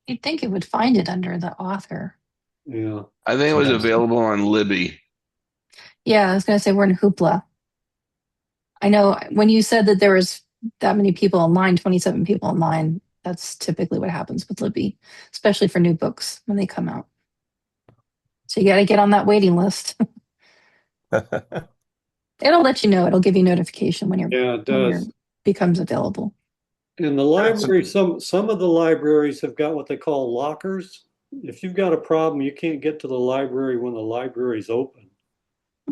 you'd think it would find it under the author. Yeah. I think it was Interesting. available on Libby. Yeah, I was gonna say we're in Hoopla. I know when you said that there was that many people online, 27 people online, that's typically what happens with Libby, especially for new books when they come out. So you got to get on that waiting list. It'll let you know. It'll give you notification when Yeah, it your does. becomes available. In the library, some of the libraries have got what they call lockers. If you've got a problem, you can't get to the library when the library's open.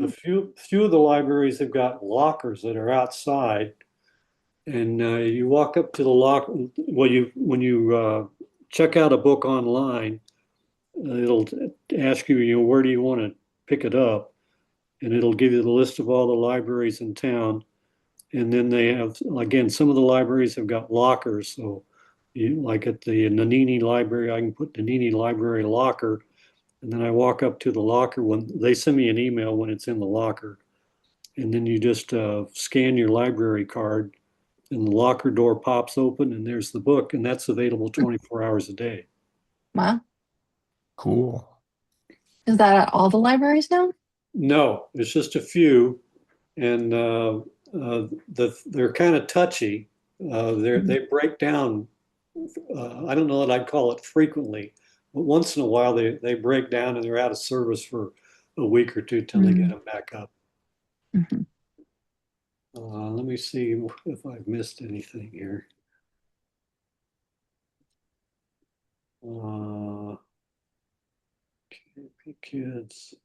A few of the libraries have got lockers that are outside, and you walk up to the lock. Well, you when you check out a book online, it'll ask you, where do you want to pick it up, and it'll give you the list of all the libraries in town. And then they have, again, some of the libraries have got lockers. So, like at the Nanini Library, I can put Nanini Library locker, and then I walk up to the locker when they send me an email when it's in the locker, and then you just scan your library card, and the locker door pops open, and there's the book, and that's available 24 hours a day. Wow. Cool. Is that at all the libraries now? No, it's just a few, and they're kind of touchy. They break down. I don't know that I'd call it frequently, but once in a while they break down and they're out of service for a week or two till they get them back up. Mm-hmm. Let me see if I've missed anything here. Kids,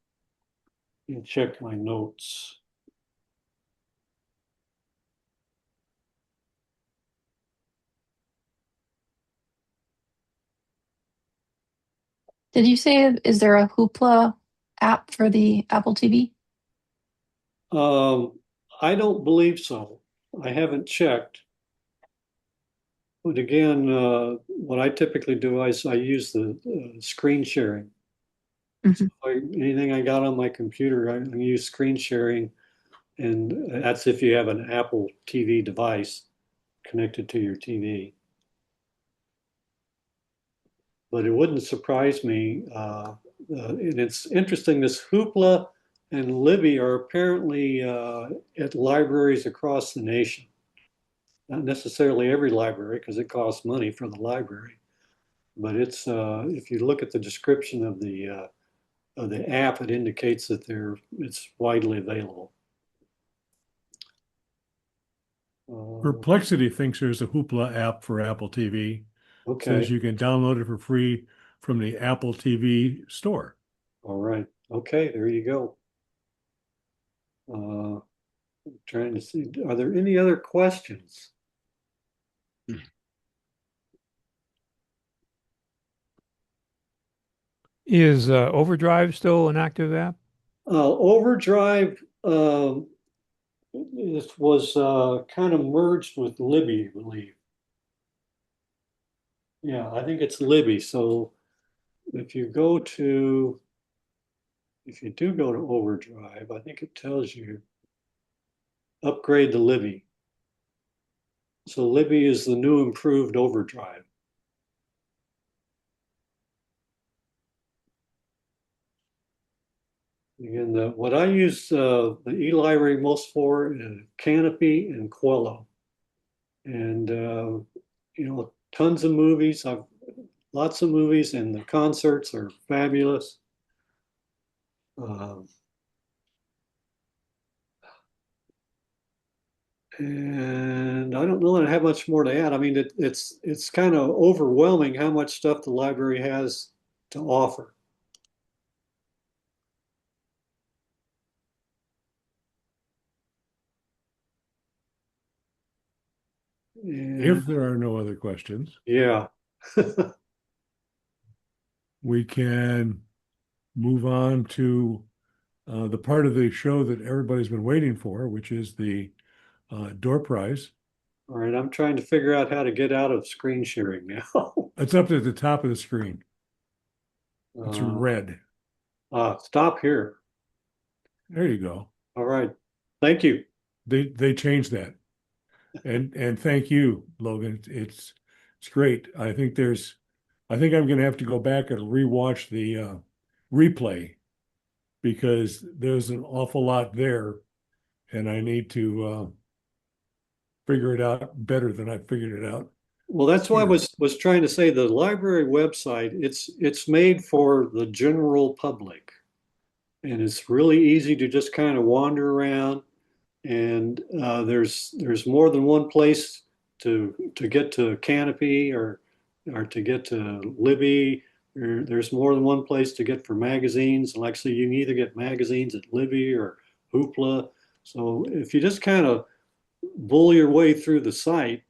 you can check my notes. Did you say, is there a Hoopla app for the Apple TV? I don't believe so. I haven't checked. But again, what I typically do is I use the screen sharing. So Mm-hmm. anything I got on my computer, I use screen sharing, and that's if you have an Apple TV device connected to your TV. But it wouldn't surprise me. And it's interesting, this Hoopla and Libby are apparently at libraries across the nation. Not necessarily every library, because it costs money for the library. But it's if you look at the description of the app, it indicates that it's widely available. Perplexity thinks there's a Hoopla app for Apple TV. Okay. Says you can download it for free from the Apple TV store. All right. Okay, there you go. I'm trying to see, are there any other questions? Is Overdrive still an active app? Overdrive, this was kind of merged with Libby, I believe. Yeah, I think it's Libby. So if you do go to Overdrive, I think it tells you upgrade to Libby. So Libby is the new improved Overdrive. Again, what I use the e-library most for is Canopy and Quello. And tons of movies. I've lots of movies, and the concerts are fabulous. And I don't know that I have much more to add. I mean, it's kind of overwhelming how much stuff the library has to offer. And If there are no other questions, yeah. we can move on to the part of the show that everybody's been waiting for, which is the door prize. All right, I'm trying to figure out how to get out of screen sharing now. It's up at the top of the screen. It's Uh, red. Stop here. There you go. All right. Thank you. They changed that. And thank you, Logan. It's great. I think I'm gonna have to go back and rewatch the replay because there's an awful lot there, and I need to figure it out better than I figured it out Well, that's why I here. was trying to say the library website, it's made for the general public. And it's really easy to just kind of wander around. And there's more than one place to get to Canopy or to get to Libby. There's more than one place to get for magazines. Like I say, you can either get magazines at Libby or Hoopla. So if you just kind of bull your way through the site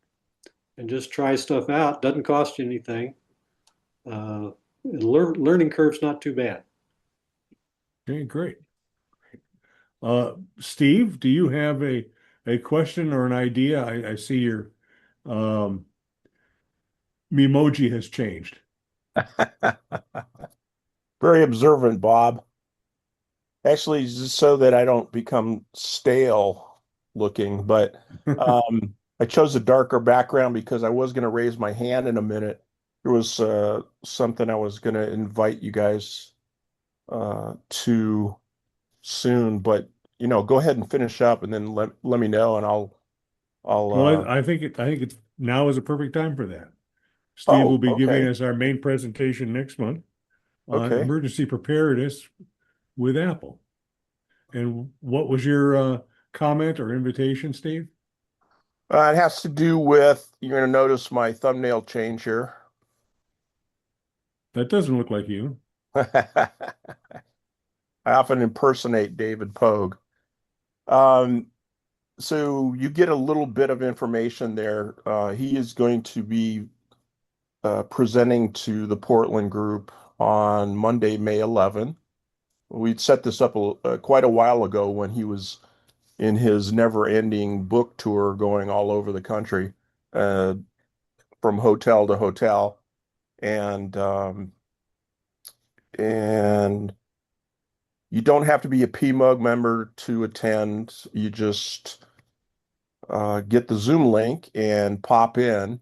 and just try stuff out, doesn't cost you anything. Learning curve's not too bad. Okay, great. Steve, do you have a question or an idea? I see your um, Memoji has changed. Very observant, Bob. Actually, just so that I don't become stale looking, but I chose a darker background because I was going to raise my hand in a minute. There was something I was going to invite you guys to soon, but go ahead and finish up and then let me know and I'll Well, I think it's now is a perfect time for that. Steve will oh, be giving okay. us our main presentation next month on Okay. emergency preparedness with Apple. And what was your comment or invitation, Steve? It has to do with, you're going to notice my thumbnail change here. That doesn't look like you. I often impersonate David Pogue. Um, so you get a little bit of information there. He is going to be presenting to the Portland group on Monday, May 11. We'd set this up quite a while ago when he was in his never-ending book tour going all over the country, uh, from hotel to hotel. And and you don't have to be a PMUG member to attend. You just get the Zoom link and pop in.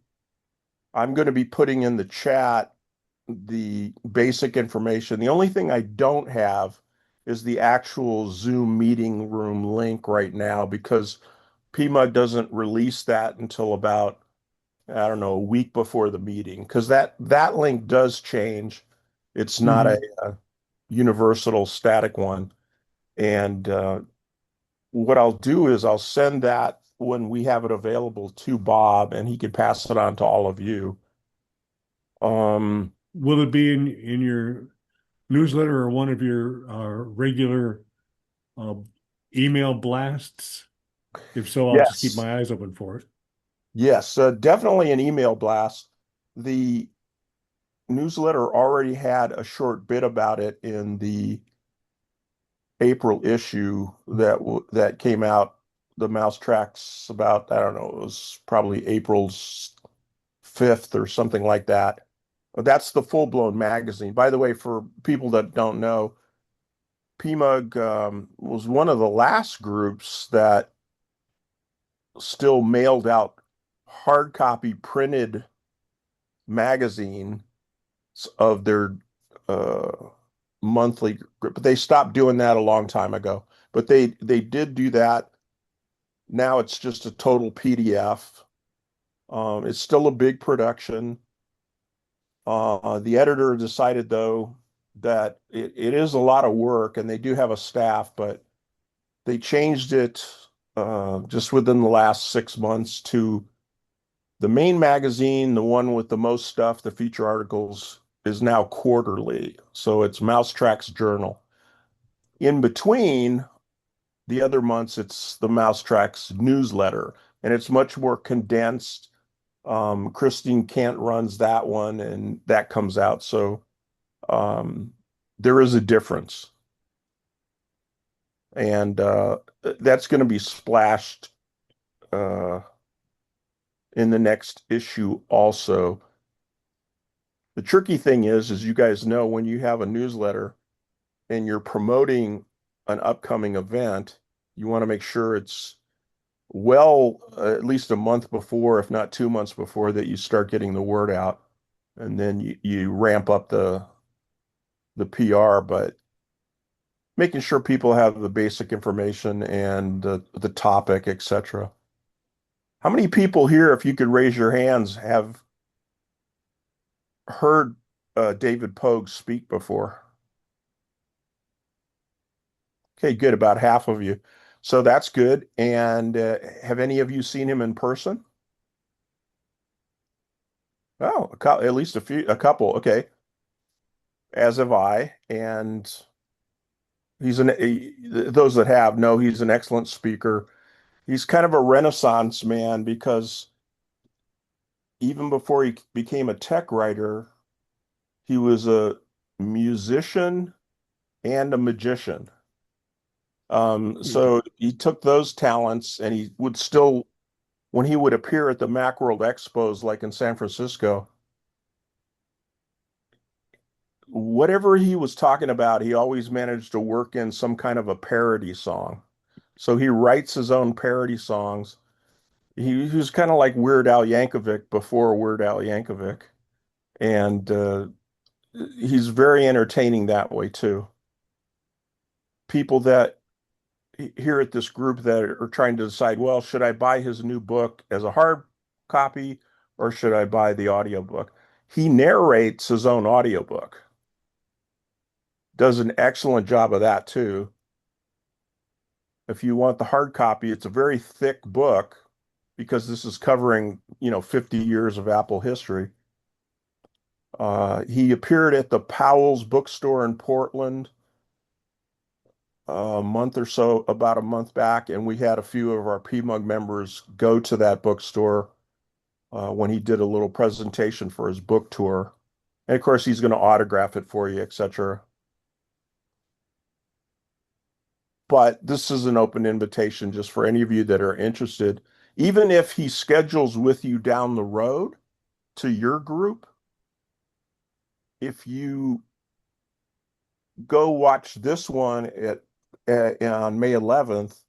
I'm going to be putting in the chat the basic information. The only thing I don't have is the actual Zoom meeting room link right now because Pima doesn't release that until about, I don't know, a week before the meeting because that link does change. It's not Mhm. a universal static one. And what I'll do is I'll send that when we have it available to Bob and he can pass it on to all of you. Um, Will it be in your newsletter or one of your regular uh, email blasts? If so, I'll just keep yes. my eyes open for it. Yes, definitely an email blast. The newsletter already had a short bit about it in the April issue that came out. The mouse tracks about, I don't know, it was probably April's 5th or something like that. But that's the full-blown magazine. By the way, for people that don't know, PMUG was one of the last groups that still mailed out hard copy printed magazine of their uh, monthly, but they stopped doing that a long time ago. But they did do that. Now it's just a total PDF. It's still a big production. The editor decided though that it is a lot of work, and they do have a staff, but they changed it just within the last 6 months to the main magazine, the one with the most stuff, the feature articles, is now quarterly. So it's Mousetrack's journal. In between the other months, it's the Mousetrack's newsletter, and it's much more condensed. Christine Kent runs that one, and that comes out. So um, there is a difference. And that's going to be splashed uh, in the next issue also. The tricky thing is, as you guys know, when you have a newsletter and you're promoting an upcoming event, you want to make sure it's well, at least a month before, if not 2 months before, that you start getting the word out, and then you ramp up the PR, but making sure people have the basic information and the topic, etc. How many people here, if you could raise your hands, have heard David Pogue speak before? Okay, good. About half of you. So that's good. And have any of you seen him in person? Oh, at least a couple. Okay, as have I. And those that have know he's an excellent speaker. He's kind of a renaissance man because even before he became a tech writer, he was a musician and a magician. So he took those talents and he would still, when he would appear at the Macworld Expos, like in San Francisco, whatever he was talking about, he always managed to work in some kind of a parody song. So he writes his own parody songs. He was kind of like Weird Al Yankovic before Weird Al Yankovic. And he's very entertaining that way too. People that here at this group that are trying to decide, well, should I buy his new book as a hard copy or should I buy the audiobook? He narrates his own audiobook. Does an excellent job of that too. If you want the hard copy, it's a very thick book because this is covering, 50 years of Apple history. He appeared at the Powell's bookstore in Portland about a month back, and we had a few of our PMUG members go to that bookstore when he did a little presentation for his book tour. And of course, he's going to autograph it for you, etc. But this is an open invitation just for any of you that are interested. Even if he schedules with you down the road to your group, if you go watch this one on May 11th,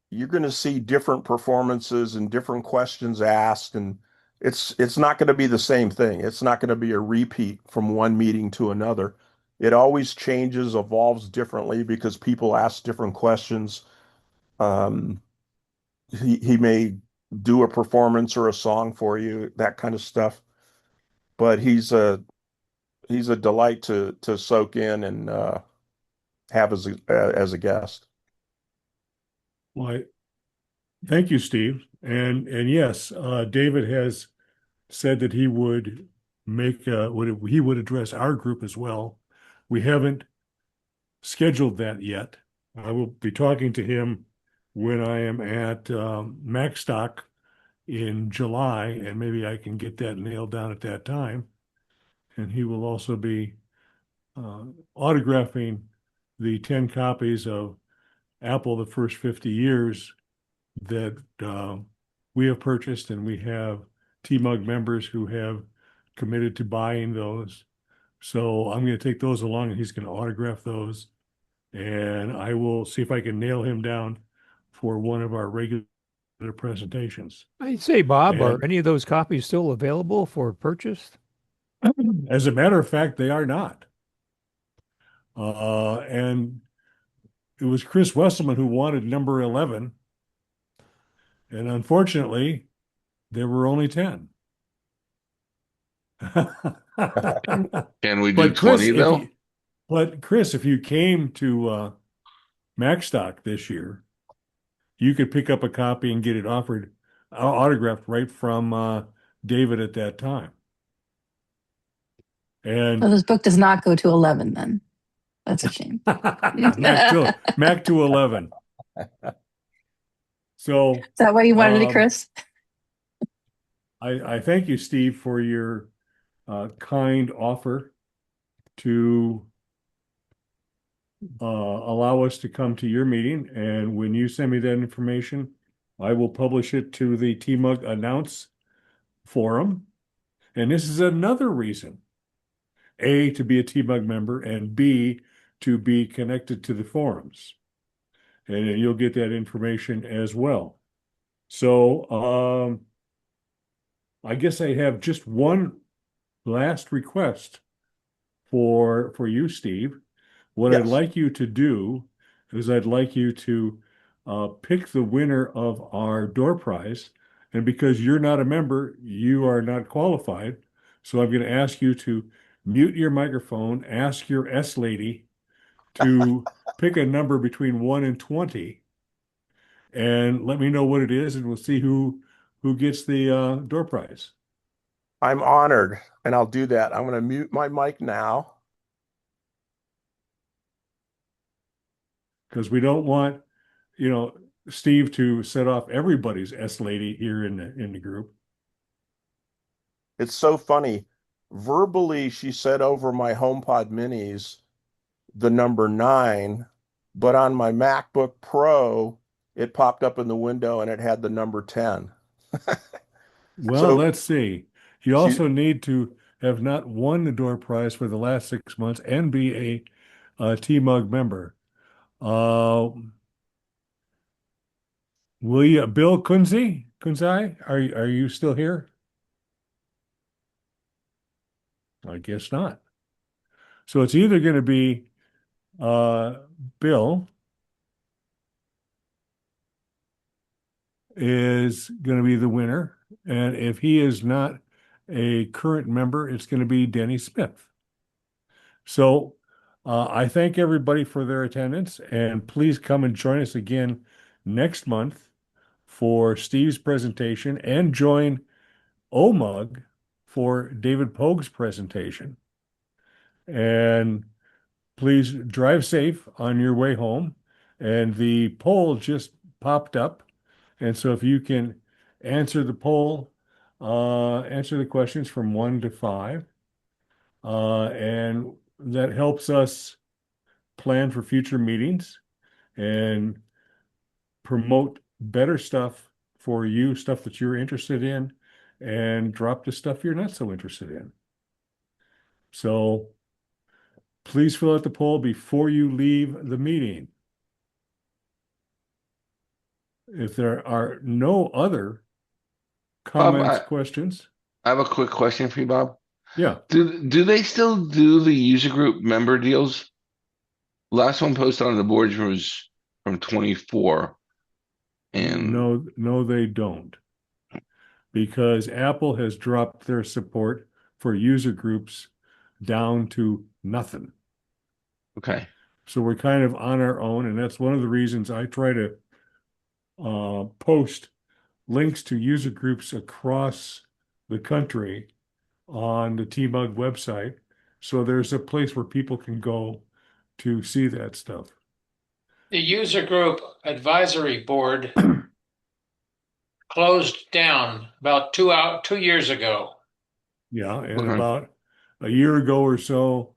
you're going to see different performances and different questions asked, and it's not going to be the same thing. It's not going to be a repeat from one meeting to another. It always changes, evolves differently because people ask different questions. Um, he may do a performance or a song for you, that kind of stuff. But he's a delight to soak in and have as a guest. Well, thank you, Steve. And yes, David has said that he would he would address our group as well. We haven't scheduled that yet. I will be talking to him when I am at MacStock in July, and maybe I can get that nailed down at that time. And he will also be autographing the 10 copies of Apple the First 50 Years that we have purchased, and we have TMUG members who have committed to buying those. So I'm going to take those along, and he's going to autograph those. And I will see if I can nail him down for one of our regular presentations. I'd say, Bob, are And any of those copies still available for purchase? as a matter of fact, they are not. And it was Chris Wesselman who wanted number 11. And unfortunately, there were only 10. Can we do But Chris, 20 though? Chris, if you came to MacStock this year, you could pick up a copy and get it autographed right from David at that time. So And this book does not go to 11 then. That's a shame. Mac to 11. So Is that why you wanted it, Chris? I thank you, Steve, for your kind offer to allow us to come to your meeting. And when you send me that information, I will publish it to the TMUG Announce forum. And this is another reason, A, to be a TMUG member, and B, to be connected to the forums. And you'll get that information as well. So I guess I have just one last request for you, Steve. What I'd Yes. like you to do is I'd like you to pick the winner of our door prize. And because you're not a member, you are not qualified. So I'm going to ask you to mute your microphone, ask your S lady to pick a number between 1 and 20, and let me know what it is, and we'll see who gets the door prize. I'm honored, and I'll do that. I'm going to mute my mic now. Because we don't want, Steve to set off everybody's S lady here in the group. It's so funny. Verbally, she said over my HomePod minis the number 9, but on my MacBook Pro, it popped up in the window and it had the number 10. Well, So let's see. You she, also need to have not won the door prize for the last 6 months and be a TMUG member. Bill Kunzai, are you still here? I guess not. So it's either going to be Bill is going to be the winner, and if he is not a current member, it's going to be Denny Smith. So I thank everybody for their attendance, and please come and join us again next month for Steve's presentation, and join OMUG for David Pogue's presentation. And please drive safe on your way home. And the poll just popped up. And so if you can answer the poll, answer the questions from 1 to 5, and that helps us plan for future meetings and promote better stuff for you, stuff that you're interested in, and drop the stuff you're not so interested in. So please fill out the poll before you leave the meeting. If there are no other comments, Bob, questions. I have a quick question for you, Bob. Yeah. Do they still do the user group member deals? Last one posted on the boards was from 24. And No, they don't. Because Apple has dropped their support for user groups down to nothing. okay. So we're kind of on our own, and that's one of the reasons I try to post links to user groups across the country on the TMUG website. So there's a place where people can go to see that stuff. The user group advisory board closed down about 2 years ago. Yeah, and Okay. about a year ago or so,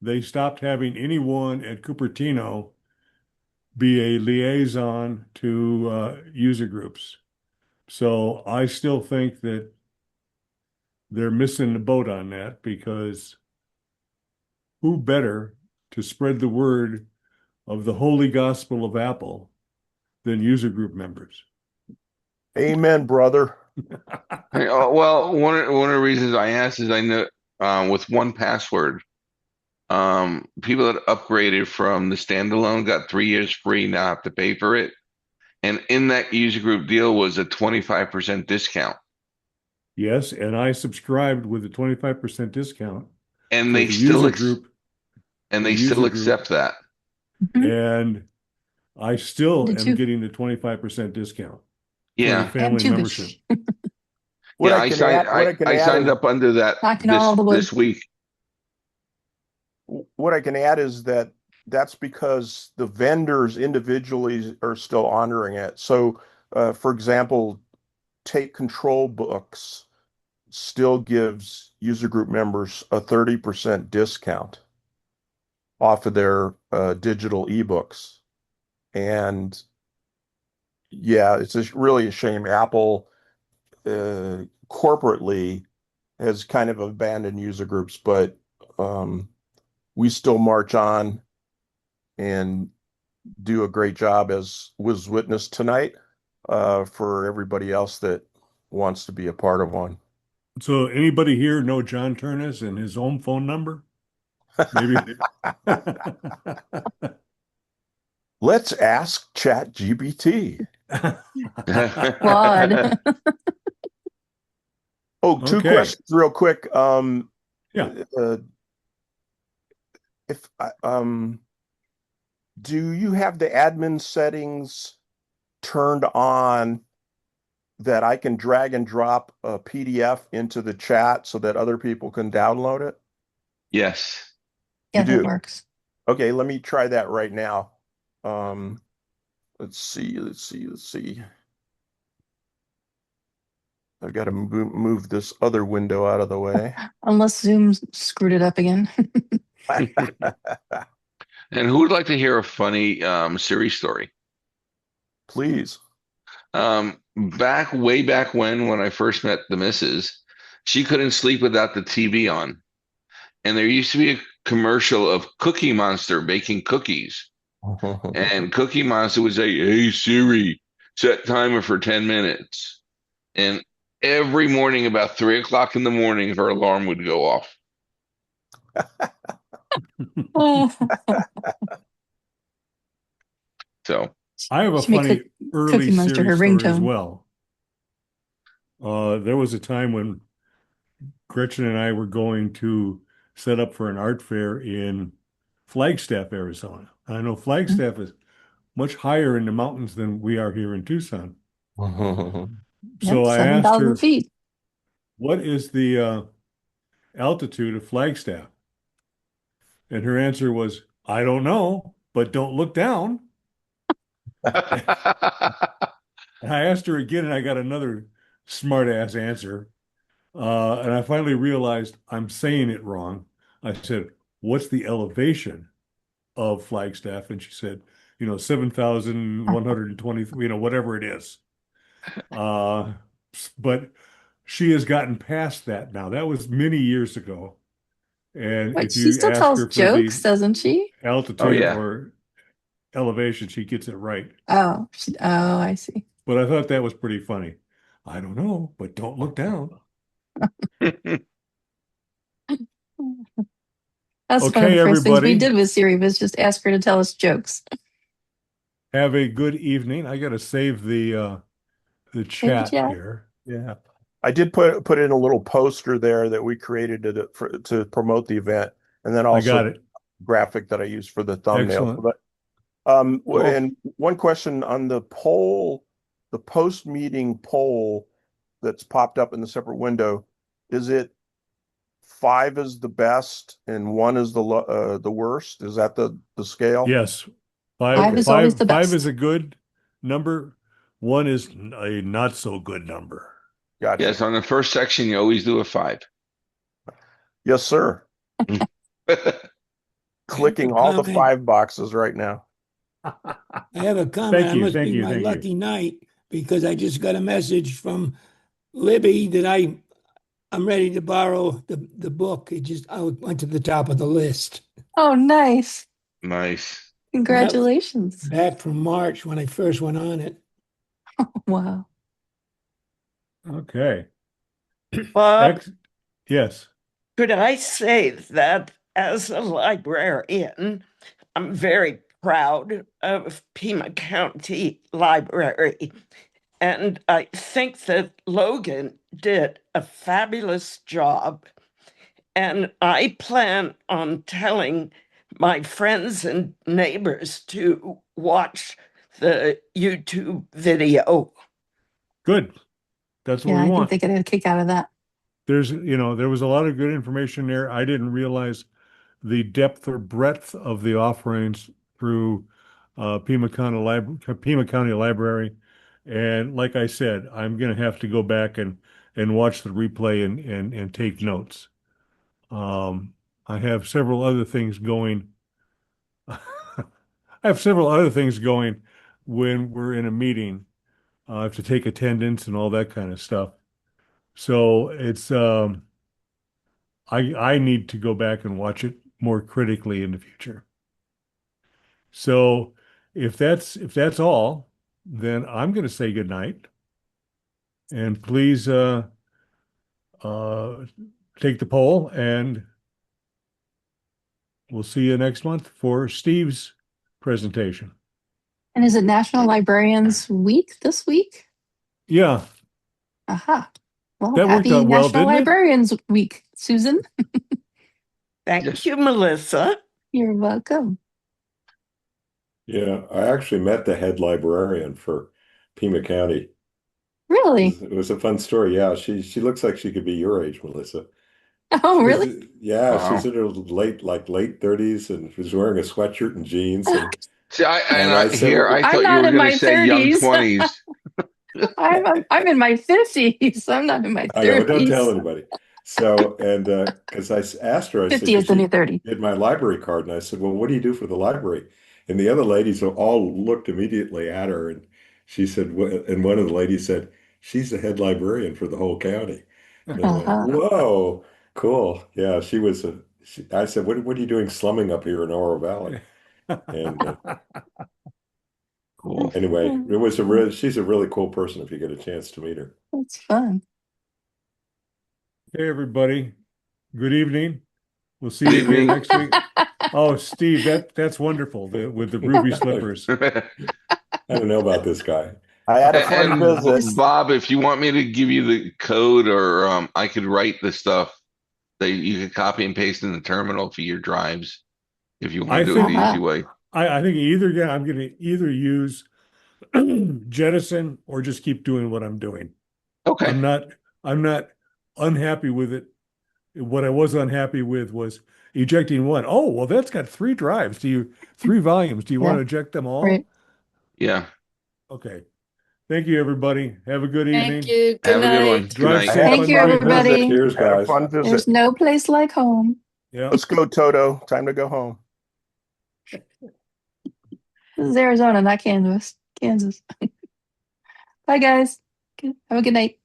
they stopped having anyone at Cupertino be a liaison to user groups. So I still think that they're missing the boat on that, because who better to spread the word of the holy gospel of Apple than user group members? amen, brother. Well, one of the reasons I asked is I know with 1Password, people that upgraded from the standalone got 3 years free, now have to pay for it. And in that user group deal was a 25% discount. Yes, and I subscribed with a 25% discount And for they the still user group. and the they still user group. accept that. Mhm. And I still Did am you? getting the 25% discount for a Yeah. I am family too, but membership. What Yeah, I can add, what I can I add signed is up under that knocking all the wood. this week. what I can add is that that's because the vendors individually are still honoring it. So, for example, Take Control Books still gives user group members a 30% discount off of their digital ebooks. And yeah, it's really a shame Apple corporately has kind of abandoned user groups, but we still march on and do a great job, as was witnessed tonight, for everybody else that wants to be a part of one. So anybody here know John Turnus and his home phone number? Maybe. Let's ask ChatGPT. Claude. Oh, two Okay. questions real quick. Yeah. If do you have the admin settings turned on that I can drag and drop a PDF into the chat so that other people can download it? Yes. You Yeah, that do. works. Okay, let me try that right now. Let's see. I've got to move this other window out of the way. Unless Zoom screwed it up again. And who would like to hear a funny Siri story? Please. Way back when I first met the missus, she couldn't sleep without the TV on. And there used to be a commercial of Cookie Monster baking cookies. And Cookie Monster would say, "Hey Siri, set timer for 10 minutes." And every morning about 3 o'clock in the morning, her alarm would go off. Oh, So I have a should make funny early Cookie Monster Siri her story as ringtone. well. There was a time when Gretchen and I were going to set up for an art fair in Flagstaff, Arizona. I know Flagstaff is much higher in the mountains than we are here in Tucson. So Yep, I asked 7,000 her, feet. what is the altitude of Flagstaff? And her answer was, I don't know, but don't look down. And I asked her again, and I got another smart ass answer. And I finally realized I'm saying it wrong. I said, what's the elevation of Flagstaff? And she said, 7,120, whatever it is. But she has gotten past that now. That was many years ago. And But if she you still ask tells her for jokes, the doesn't she? Oh altitude yeah. or elevation, she gets it right. Oh, I see. But I thought that was pretty funny. I don't know, but don't look down. That's one of Okay, the first things we everybody, did with Siri was just ask her to tell us jokes. have a good evening. I got to save the In the chat chat. here. Yeah. I did put in a little poster there that we created to promote the event, and then I got also it. graphic that I used for the thumbnail. Excellent. But Cool. and one question on the poll, the post-meeting poll that's popped up in the separate window, is it 5 is the best and 1 is the worst? Is that the scale? Yes. Five is always the Five best. is a good number. 1 is a not so good number. Gotcha. Yes, on the first section, you always do a 5. Yes, sir. Clicking all the 5 boxes right now. I have a comment. Thank you, I must thank be you, my thank you. lucky night because I just got a message from Libby that I'm ready to borrow the book. I went to the top of the list. Oh, nice. Nice. Congratulations. Back from March when I first went on it. Wow. Okay. Bob, Yes. could I say that as a librarian, I'm very proud of Pima County Library. And I think that Logan did a fabulous job. And I plan on telling my friends and neighbors to watch the YouTube video. Good. That's what Yeah, we I think want. they get a kick out of that. There was a lot of good information there. I didn't realize the depth or breadth of the offerings through Pima County Library. And like I said, I'm going to have to go back and watch the replay and take notes. I have several other things going. I have several other things going when we're in a meeting. I have to take attendance and all that kind of stuff. So it's I need to go back and watch it more critically in the future. So if that's all, then I'm going to say good night. And please uh, take the poll, and we'll see you next month for Steve's presentation. And is it National Librarians Week this week? Yeah, Aha. Well, that worked happy out well, National didn't it? Librarians Week, Susan. Thank you, Melissa. You're welcome. Yeah, I actually met the head librarian for Pima County. Really? It was a fun story. Yeah, she looks like she could be your age, Melissa. Oh, really? Yeah, Wow. she's in her late 30s and was wearing a sweatshirt and jeans. And See, I said, here I I'm thought you not were in going to my say young 30s. 20s. I'm in my 50s. I'm not in my I know, but don't tell 30s. anybody. So, and because I asked her, I said, 50 is because the new she 30. did my library card, and I said, well, what do you do for the library? And the other ladies all looked immediately at her, and she said, and one of the ladies said, she's the head librarian for the whole county. And I went, Uh-huh. whoa, cool. Yeah, she was I said, what are you doing slumming up here in Oro Valley? And Cool. anyway, she's a really cool person if you get a chance to meet her. That's fun. Hey, everybody. Good evening. We'll see Good you again evening. next week. Oh, Steve, that's wonderful. With the ruby slippers. I don't know about this guy. I had a fun And visit. Bob, if you want me to give you the code, or I could write the stuff that you could copy and paste in the terminal for your drives, if you want I to do it the think easy way. I think I'm going to either use Jettison or just keep doing what I'm doing. Okay. I'm not unhappy with it. What I was unhappy with was ejecting one. Oh, well, that's got 3 drives. Three volumes. Do you want to eject them all? Right. Yeah. Okay. Thank you, everybody. Have a good Thank evening. you. Good Have a good one. night. Good Drive night. safe Thank on you, the way home. everybody. Had Cheers, a guys. fun There's visit. no place like home. Yeah. Let's go, Toto. Time to go home. This is Arizona, not Kansas. Bye, guys. Have a good night.